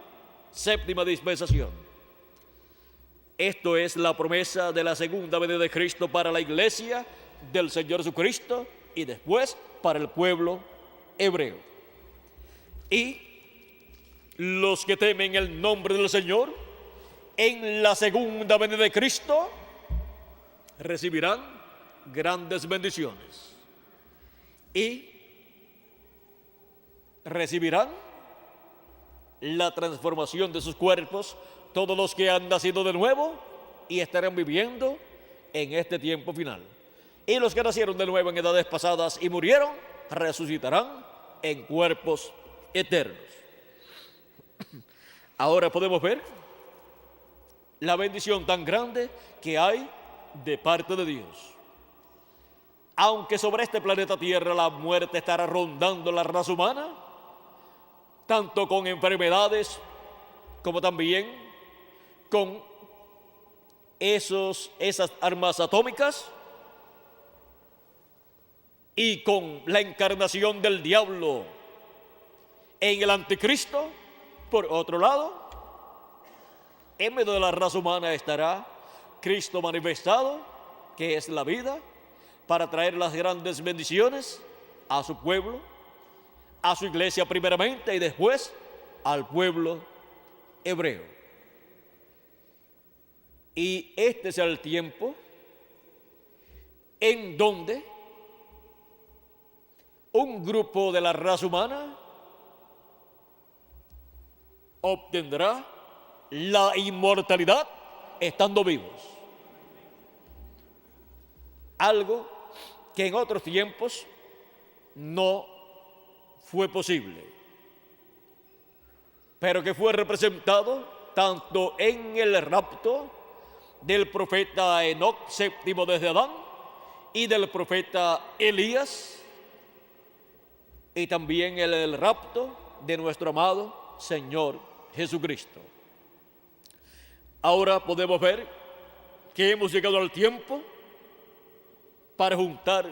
séptima dispensación. Esto es la promesa de la segunda venida de Cristo para la iglesia del Señor Jesucristo, y después para el pueblo hebreo. Y los que temen el nombre del Señor en la segunda venida de Cristo recibirán grandes bendiciones y recibirán la transformación de sus cuerpos todos los que han nacido de nuevo y estarán viviendo en este tiempo final. Y los que nacieron de nuevo en edades pasadas y murieron, resucitarán en cuerpos eternos. Ahora podemos ver la bendición tan grande que hay de parte de Dios. Aunque sobre este planeta Tierra la muerte estará rondando la raza humana, tanto con enfermedades como también con esas armas atómicas y con la encarnación del diablo en el anticristo. Por otro lado, en medio de la raza humana estará Cristo manifestado, que es la vida, para traer las grandes bendiciones a su pueblo, a su iglesia primeramente y después al pueblo hebreo. Y este es el tiempo en donde un grupo de la raza humana obtendrá la inmortalidad estando vivos. Algo que en otros tiempos no fue posible, pero que fue representado tanto en el rapto del profeta Enoc, séptimo desde Adán, y del profeta Elías, y también el rapto de nuestro amado Señor Jesucristo. Ahora podemos ver que hemos llegado al tiempo para juntar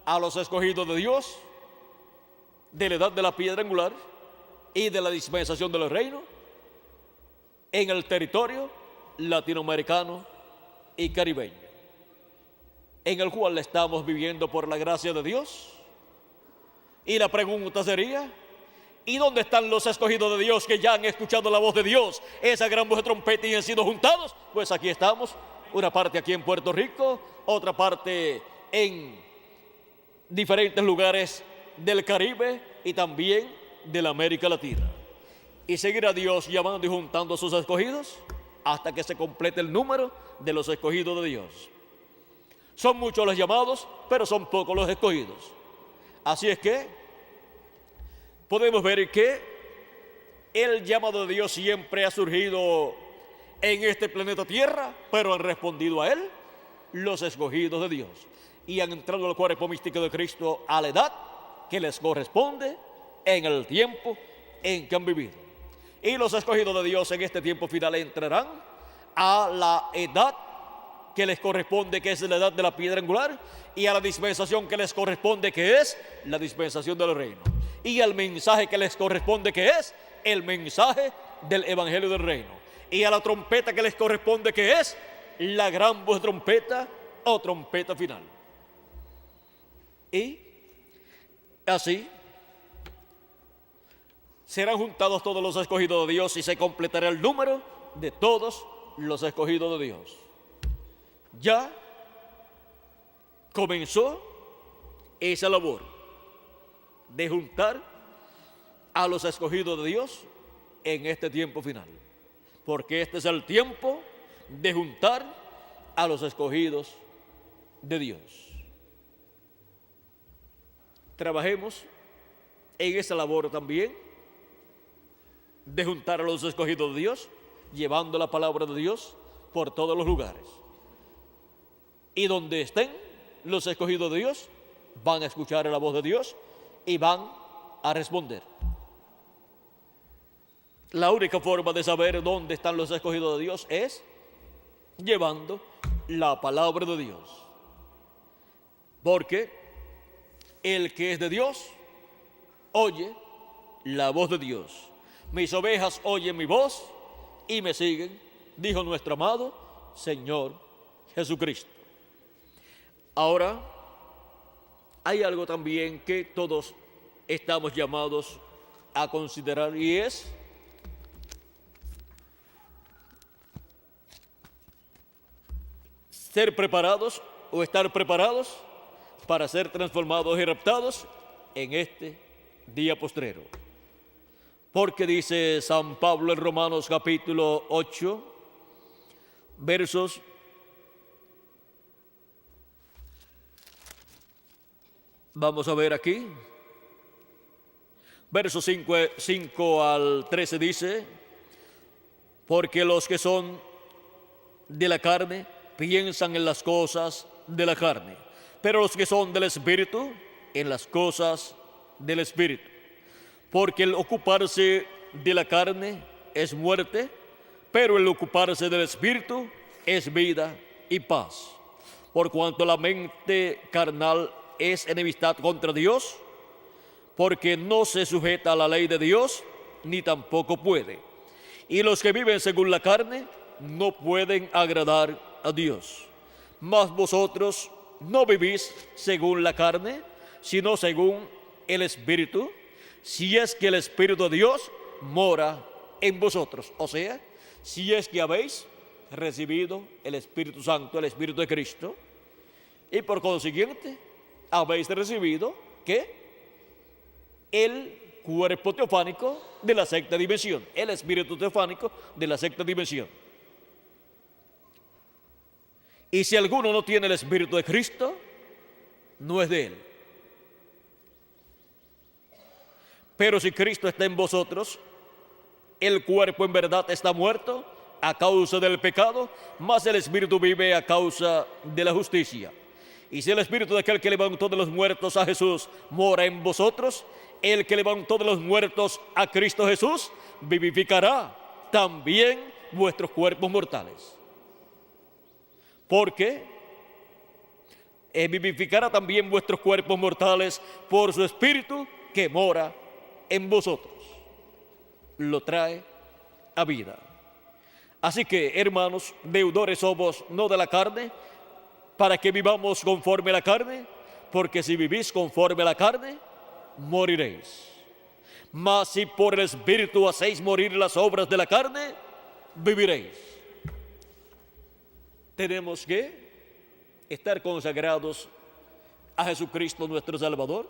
a los escogidos de Dios de la edad de la piedra angular y de la dispensación del reino en el territorio latinoamericano y caribeño, en el cual estamos viviendo por la gracia de Dios. Y la pregunta sería: ¿y dónde están los escogidos de Dios que ya han escuchado la voz de Dios, esa gran voz de trompeta, y han sido juntados? Pues aquí estamos, una parte aquí en Puerto Rico, otra parte en diferentes lugares del Caribe y también de la América Latina. Y seguirá Dios llamando y juntando a sus escogidos hasta que se complete el número de los escogidos de Dios. Son muchos los llamados, pero son pocos los escogidos. Así es que podemos ver que el llamado de Dios siempre ha surgido en este planeta Tierra, pero han respondido a él los escogidos de Dios y han entrado al cuerpo místico de Cristo a la edad que les corresponde en el tiempo en que han vivido. Y los escogidos de Dios en este tiempo final entrarán a la edad que les corresponde, que es la edad de la piedra angular, y a la dispensación que les corresponde, que es la dispensación del reino, y al mensaje que les corresponde, que es el mensaje del evangelio del reino, y a la trompeta que les corresponde, que es la gran voz de trompeta o trompeta final. Y así serán juntados todos los escogidos de Dios y se completará el número de todos los escogidos de Dios. Ya comenzó esa labor de juntar a los escogidos de Dios en este tiempo final, porque este es el tiempo de juntar a los escogidos de Dios. Trabajemos en esa labor también de juntar a los escogidos de Dios, llevando la palabra de Dios por todos los lugares. Y donde estén los escogidos de Dios, van a escuchar la voz de Dios y van a responder. La única forma de saber dónde están los escogidos de Dios es llevando la palabra de Dios. Porque el que es de Dios oye la voz de Dios. Mis ovejas oyen mi voz y me siguen, dijo nuestro amado Señor Jesucristo. Ahora hay algo también que todos estamos llamados a considerar, y es ser preparados o estar preparados para ser transformados y raptados en este día postrero. Porque dice San Pablo en Romanos capítulo 8, versos vamos a ver aquí, versos 5 al 13 dice: porque los que son de la carne piensan en las cosas de la carne, pero los que son del Espíritu, en las cosas del Espíritu. Porque el ocuparse de la carne es muerte, pero el ocuparse del Espíritu es vida y paz. Por cuanto la mente carnal es enemistad contra Dios, porque no se sujeta a la ley de Dios, ni tampoco puede. Y los que viven según la carne no pueden agradar a Dios. Mas vosotros no vivís según la carne, sino según el Espíritu, si es que el Espíritu de Dios mora en vosotros. O sea, si es que habéis recibido el Espíritu Santo, el Espíritu de Cristo, y por consiguiente habéis recibido ¿qué? El cuerpo teofánico de la sexta dimensión, el Espíritu teofánico de la sexta dimensión. Y si alguno no tiene el Espíritu de Cristo, no es de él. Pero si Cristo está en vosotros, el cuerpo en verdad está muerto a causa del pecado, mas el Espíritu vive a causa de la justicia. Y si el Espíritu de aquel que levantó de los muertos a Jesús mora en vosotros, el que levantó de los muertos a Cristo Jesús vivificará también vuestros cuerpos mortales. Porque vivificará también vuestros cuerpos mortales por su Espíritu que mora en vosotros. Lo trae a vida. Así que, hermanos, deudores somos no de la carne, para que vivamos conforme a la carne, porque si vivís conforme a la carne, moriréis. Mas si por el Espíritu hacéis morir las obras de la carne, viviréis. Tenemos que estar consagrados a Jesucristo nuestro Salvador,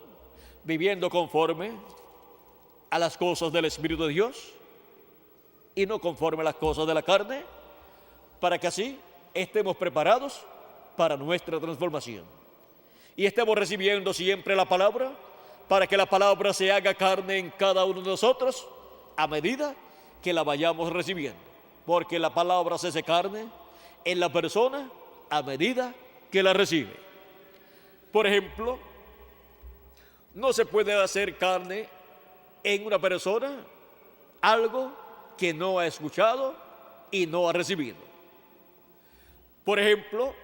viviendo conforme a las cosas del Espíritu de Dios y no conforme a las cosas de la carne, para que así estemos preparados para nuestra transformación y estemos recibiendo siempre la palabra, para que la palabra se haga carne en cada uno de nosotros a medida que la vayamos recibiendo, porque la palabra se hace carne en la persona a medida que la recibe. Por ejemplo, no se puede hacer carne en una persona algo que no ha escuchado y no ha recibido. Por ejemplo,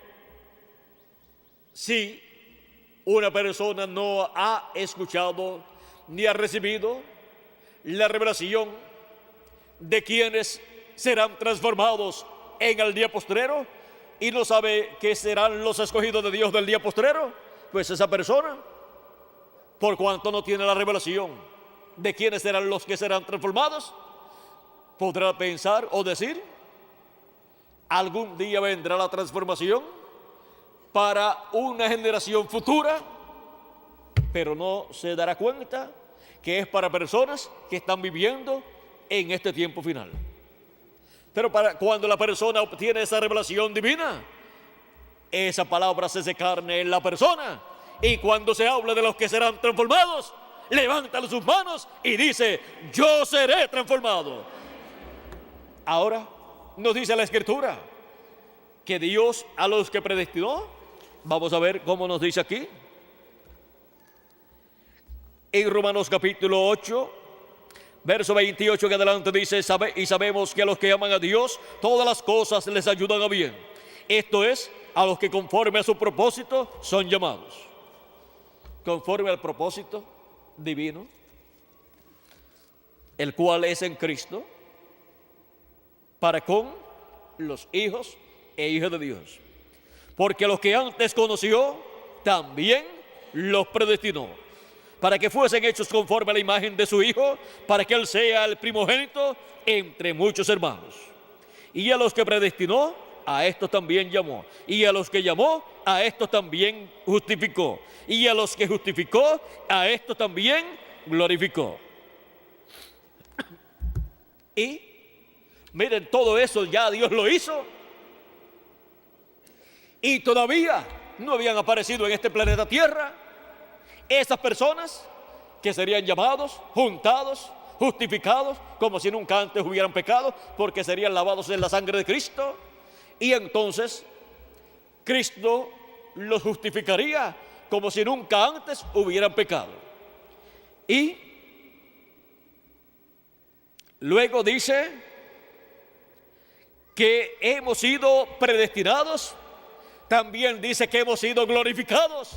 si una persona no ha escuchado ni ha recibido la revelación de quienes serán transformados en el día postrero y no sabe que serán los escogidos de Dios del día postrero, pues esa persona, por cuanto no tiene la revelación de quiénes serán los que serán transformados, podrá pensar o decir: algún día vendrá la transformación para una generación futura, pero no se dará cuenta que es para personas que están viviendo en este tiempo final. Pero cuando la persona obtiene esa revelación divina, esa palabra se hace carne en la persona, y cuando se habla de los que serán transformados, levanta sus manos y dice: yo seré transformado. Ahora nos dice la Escritura que Dios a los que predestinó, vamos a ver cómo nos dice aquí en Romanos capítulo 8, verso 28 que adelante dice: y sabemos que a los que aman a Dios todas las cosas les ayudan a bien, esto es, a los que conforme a su propósito son llamados. Conforme al propósito divino, el cual es en Cristo, para con los hijos e hijas de Dios. Porque a los que antes conoció, también los predestinó para que fuesen hechos conforme a la imagen de su Hijo, para que Él sea el primogénito entre muchos hermanos. Y a los que predestinó, a estos también llamó. Y a los que llamó, a estos también justificó. Y a los que justificó, a estos también glorificó. Y miren, todo eso ya Dios lo hizo. Y todavía no habían aparecido en este planeta Tierra esas personas que serían llamados, juntados, justificados, como si nunca antes hubieran pecado, porque serían lavados en la sangre de Cristo. Y entonces Cristo los justificaría como si nunca antes hubieran pecado. Y luego dice que hemos sido predestinados, también dice que hemos sido glorificados,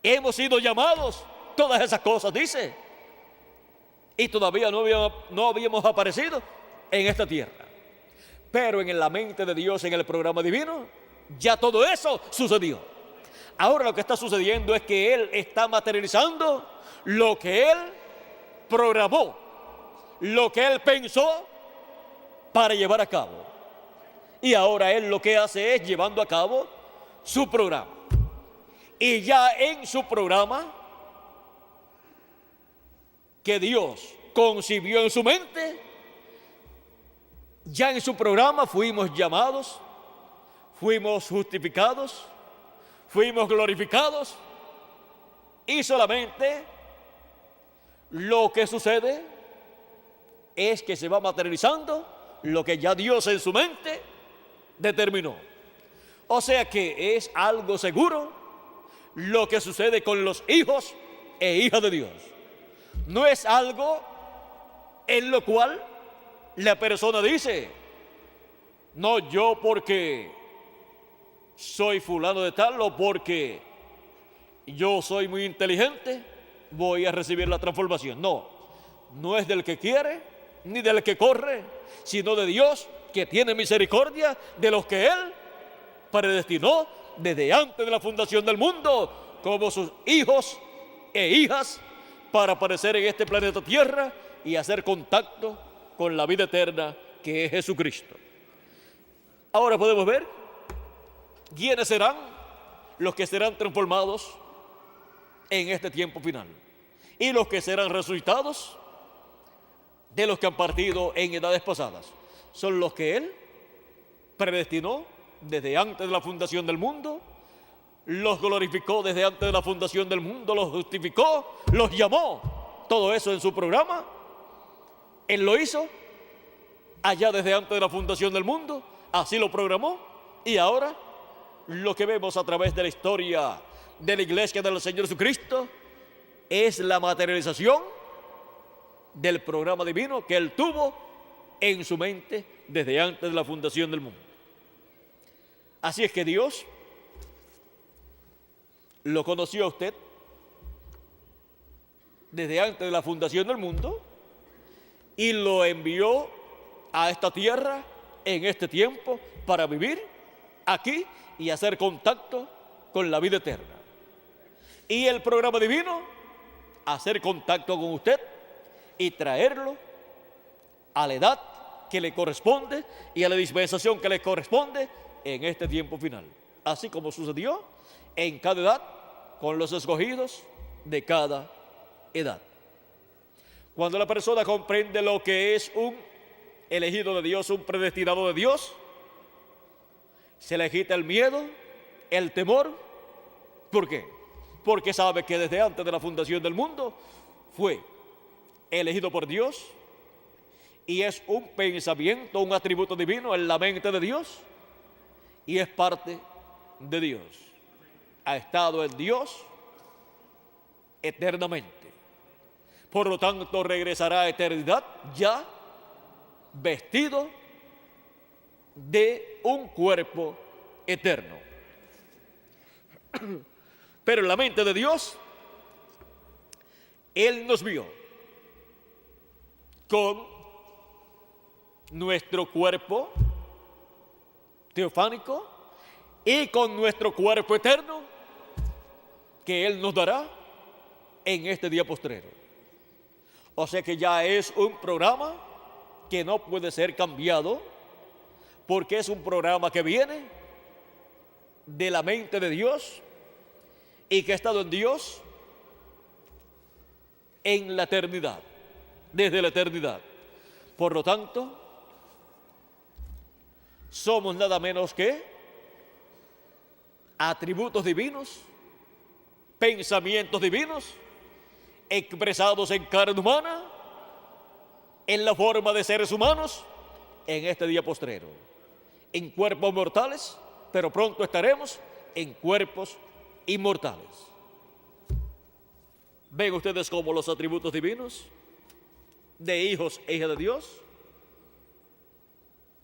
hemos sido llamados, todas esas cosas dice. Y todavía no habíamos aparecido en esta tierra. Pero en la mente de Dios, en el programa divino, ya todo eso sucedió. Ahora lo que está sucediendo es que Él está materializando lo que Él programó, lo que Él pensó para llevar a cabo. Y ahora Él lo que hace es llevando a cabo su programa. Y ya en su programa que Dios concibió en su mente, ya en su programa fuimos llamados, fuimos justificados, fuimos glorificados, y solamente lo que sucede es que se va materializando lo que ya Dios en su mente determinó. O sea que es algo seguro lo que sucede con los hijos e hijas de Dios. No es algo en lo cual la persona dice, no, yo porque soy fulano de tal o porque yo soy muy inteligente voy a recibir la transformación. No, no es del que quiere ni del que corre, sino de Dios, que tiene misericordia de los que Él predestinó desde antes de la fundación del mundo como sus hijos e hijas para aparecer en este planeta Tierra y hacer contacto con la vida eterna que es Jesucristo. Ahora podemos ver quiénes serán los que serán transformados en este tiempo final y los que serán resucitados de los que han partido en edades pasadas. Son los que Él predestinó desde antes de la fundación del mundo, los glorificó desde antes de la fundación del mundo, los justificó, los llamó. Todo eso en su programa. Él lo hizo allá desde antes de la fundación del mundo, así lo programó. Y ahora lo que vemos a través de la historia de la iglesia del Señor Jesucristo es la materialización del programa divino que Él tuvo en su mente desde antes de la fundación del mundo. Así es que Dios lo conoció a usted desde antes de la fundación del mundo y lo envió a esta tierra en este tiempo para vivir aquí y hacer contacto con la vida eterna. Y el programa divino, hacer contacto con usted y traerlo a la edad que le corresponde y a la dispensación que le corresponde en este tiempo final. Así como sucedió en cada edad con los escogidos de cada edad. Cuando la persona comprende lo que es un elegido de Dios, un predestinado de Dios, se le quita el miedo, el temor. ¿Por qué? Porque sabe que desde antes de la fundación del mundo fue elegido por Dios y es un pensamiento, un atributo divino en la mente de Dios y es parte de Dios. Ha estado en Dios eternamente. Por lo tanto, regresará a eternidad ya vestido de un cuerpo eterno. Pero en la mente de Dios, Él nos vio con nuestro cuerpo teofánico y con nuestro cuerpo eterno que Él nos dará en este día postrero. O sea que ya es un programa que no puede ser cambiado, porque es un programa que viene de la mente de Dios y que ha estado en Dios en la eternidad, desde la eternidad. Por lo tanto, somos nada menos que atributos divinos, pensamientos divinos, expresados en carne humana, en la forma de seres humanos, en este día postrero, en cuerpos mortales, pero pronto estaremos en cuerpos inmortales. ¿Ven ustedes como los atributos divinos de hijos e hijas de Dios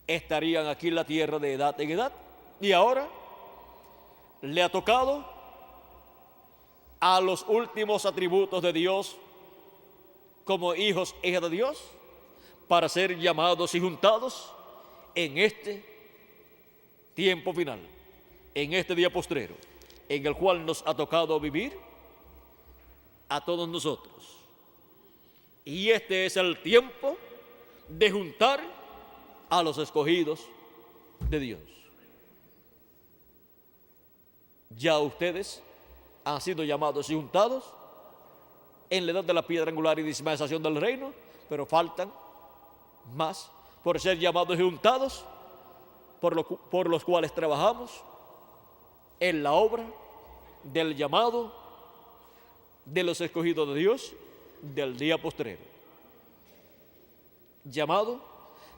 estarían aquí en la tierra de edad en edad? Y ahora le ha tocado a los últimos atributos de Dios como hijos e hijas de Dios para ser llamados y juntados en este tiempo final, en este día postrero, en el cual nos ha tocado vivir a todos nosotros. Y este es el tiempo de juntar a los escogidos de Dios. Ya ustedes han sido llamados y juntados en la edad de la piedra angular y dispensación del reino, pero faltan más por ser llamados y juntados, por los cuales trabajamos en la obra del llamado de los escogidos de Dios del día postrero. Llamado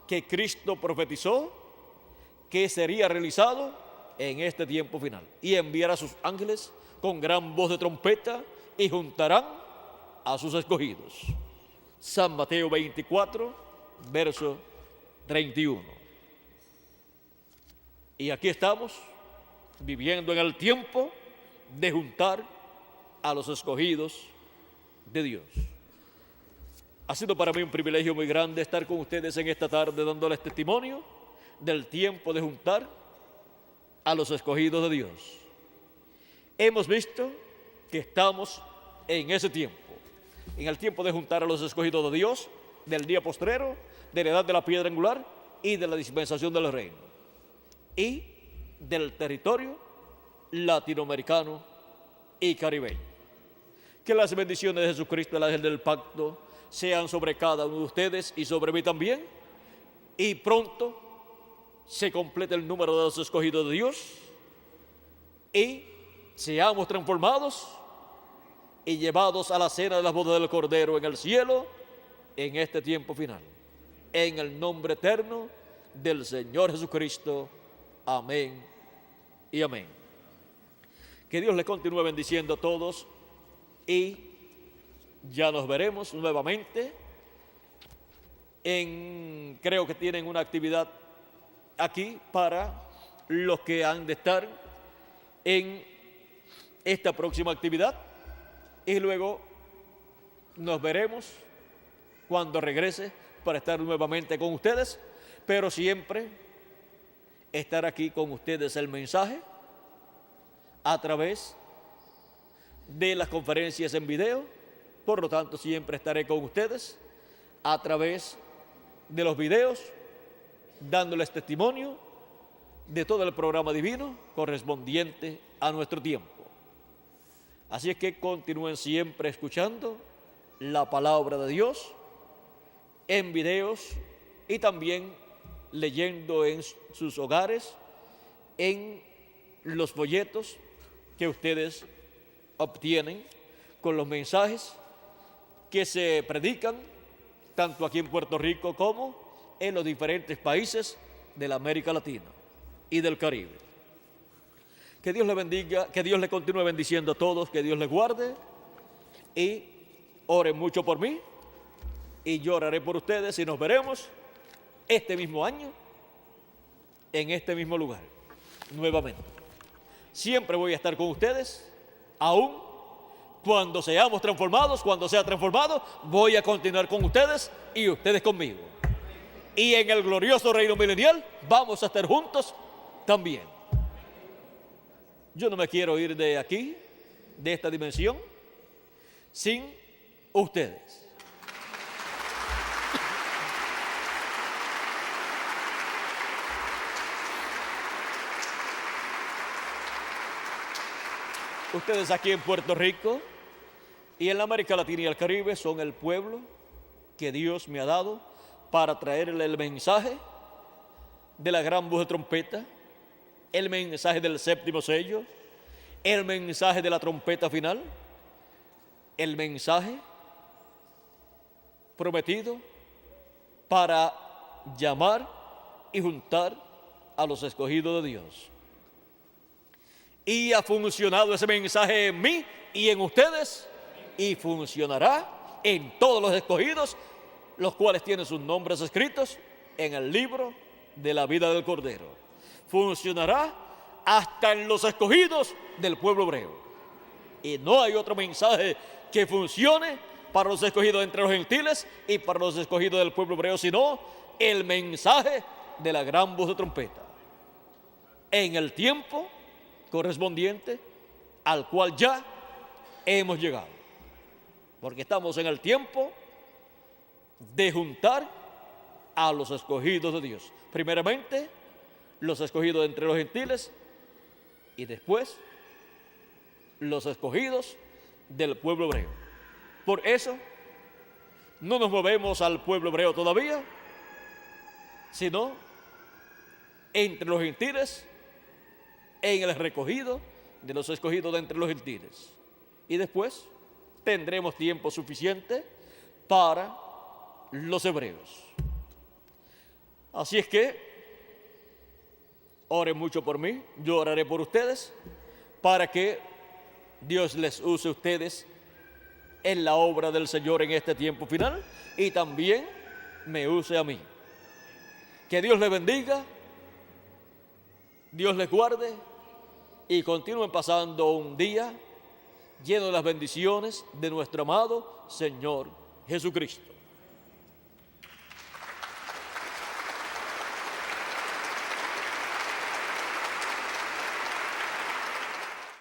que Cristo profetizó que sería realizado en este tiempo final, y enviará a sus ángeles con gran voz de trompeta y juntarán a sus escogidos. San Mateo 24, verso 31. Y aquí estamos viviendo en el tiempo de juntar a los escogidos de Dios. Ha sido para mí un privilegio muy grande estar con ustedes en esta tarde dándoles testimonio del tiempo de juntar a los escogidos de Dios. Hemos visto que estamos en ese tiempo, en el tiempo de juntar a los escogidos de Dios, del día postrero, de la edad de la piedra angular y de la dispensación del reino, y del territorio latinoamericano y caribeño. Que las bendiciones de Jesucristo, el ángel del pacto, sean sobre cada uno de ustedes y sobre mí también, y pronto se complete el número de los escogidos de Dios y seamos transformados y llevados a la cena de las bodas del Cordero en el cielo en este tiempo final. En el nombre eterno del Señor Jesucristo. Amén y amén. Que Dios les continúe bendiciendo a todos y ya nos veremos nuevamente. Creo que tienen una actividad aquí para los que han de estar en esta próxima actividad, y luego nos veremos cuando regrese para estar nuevamente con ustedes, pero siempre estar aquí con ustedes el mensaje a través de las conferencias en video. Por lo tanto, siempre estaré con ustedes a través de los videos, dándoles testimonio de todo el programa divino correspondiente a nuestro tiempo. Así es que continúen siempre escuchando la palabra de Dios en videos y también leyendo en sus hogares, en los folletos que ustedes obtienen con los mensajes que se predican tanto aquí en Puerto Rico como en los diferentes países de la América Latina y del Caribe. Que Dios les bendiga, que Dios les continúe bendiciendo a todos, que Dios les guarde, y oren mucho por mí y yo oraré por ustedes, y nos veremos este mismo año en este mismo lugar nuevamente. Siempre voy a estar con ustedes, aún cuando seamos transformados, cuando sea transformado, voy a continuar con ustedes y ustedes conmigo. Y en el glorioso reino milenial vamos a estar juntos también. Yo no me quiero ir de aquí de esta dimensión sin ustedes. Ustedes aquí en Puerto Rico y en la América Latina y el Caribe son el pueblo que Dios me ha dado para traerle el mensaje de la gran voz de trompeta, el mensaje del séptimo sello, el mensaje de la trompeta final, el mensaje prometido para llamar y juntar a los escogidos de Dios. Y ha funcionado ese mensaje en mí y en ustedes, y funcionará en todos los escogidos, los cuales tienen sus nombres escritos en el libro de la vida del Cordero. Funcionará hasta en los escogidos del pueblo hebreo. Y no hay otro mensaje que funcione para los escogidos entre los gentiles y para los escogidos del pueblo hebreo, sino el mensaje de la gran voz de trompeta, en el tiempo correspondiente al cual ya hemos llegado. Porque estamos en el tiempo de juntar a los escogidos de Dios. Primeramente, los escogidos entre los gentiles y después los escogidos del pueblo hebreo. Por eso, no nos movemos al pueblo hebreo todavía, sino entre los gentiles, en el recogido de los escogidos de entre los gentiles. Y después tendremos tiempo suficiente para los hebreos. Así es que oren mucho por mí, yo oraré por ustedes, para que Dios les use a ustedes en la obra del Señor en este tiempo final, y también me use a mí. Que Dios les bendiga, Dios les guarde, y continúen pasando un día lleno de las bendiciones de nuestro amado Señor Jesucristo.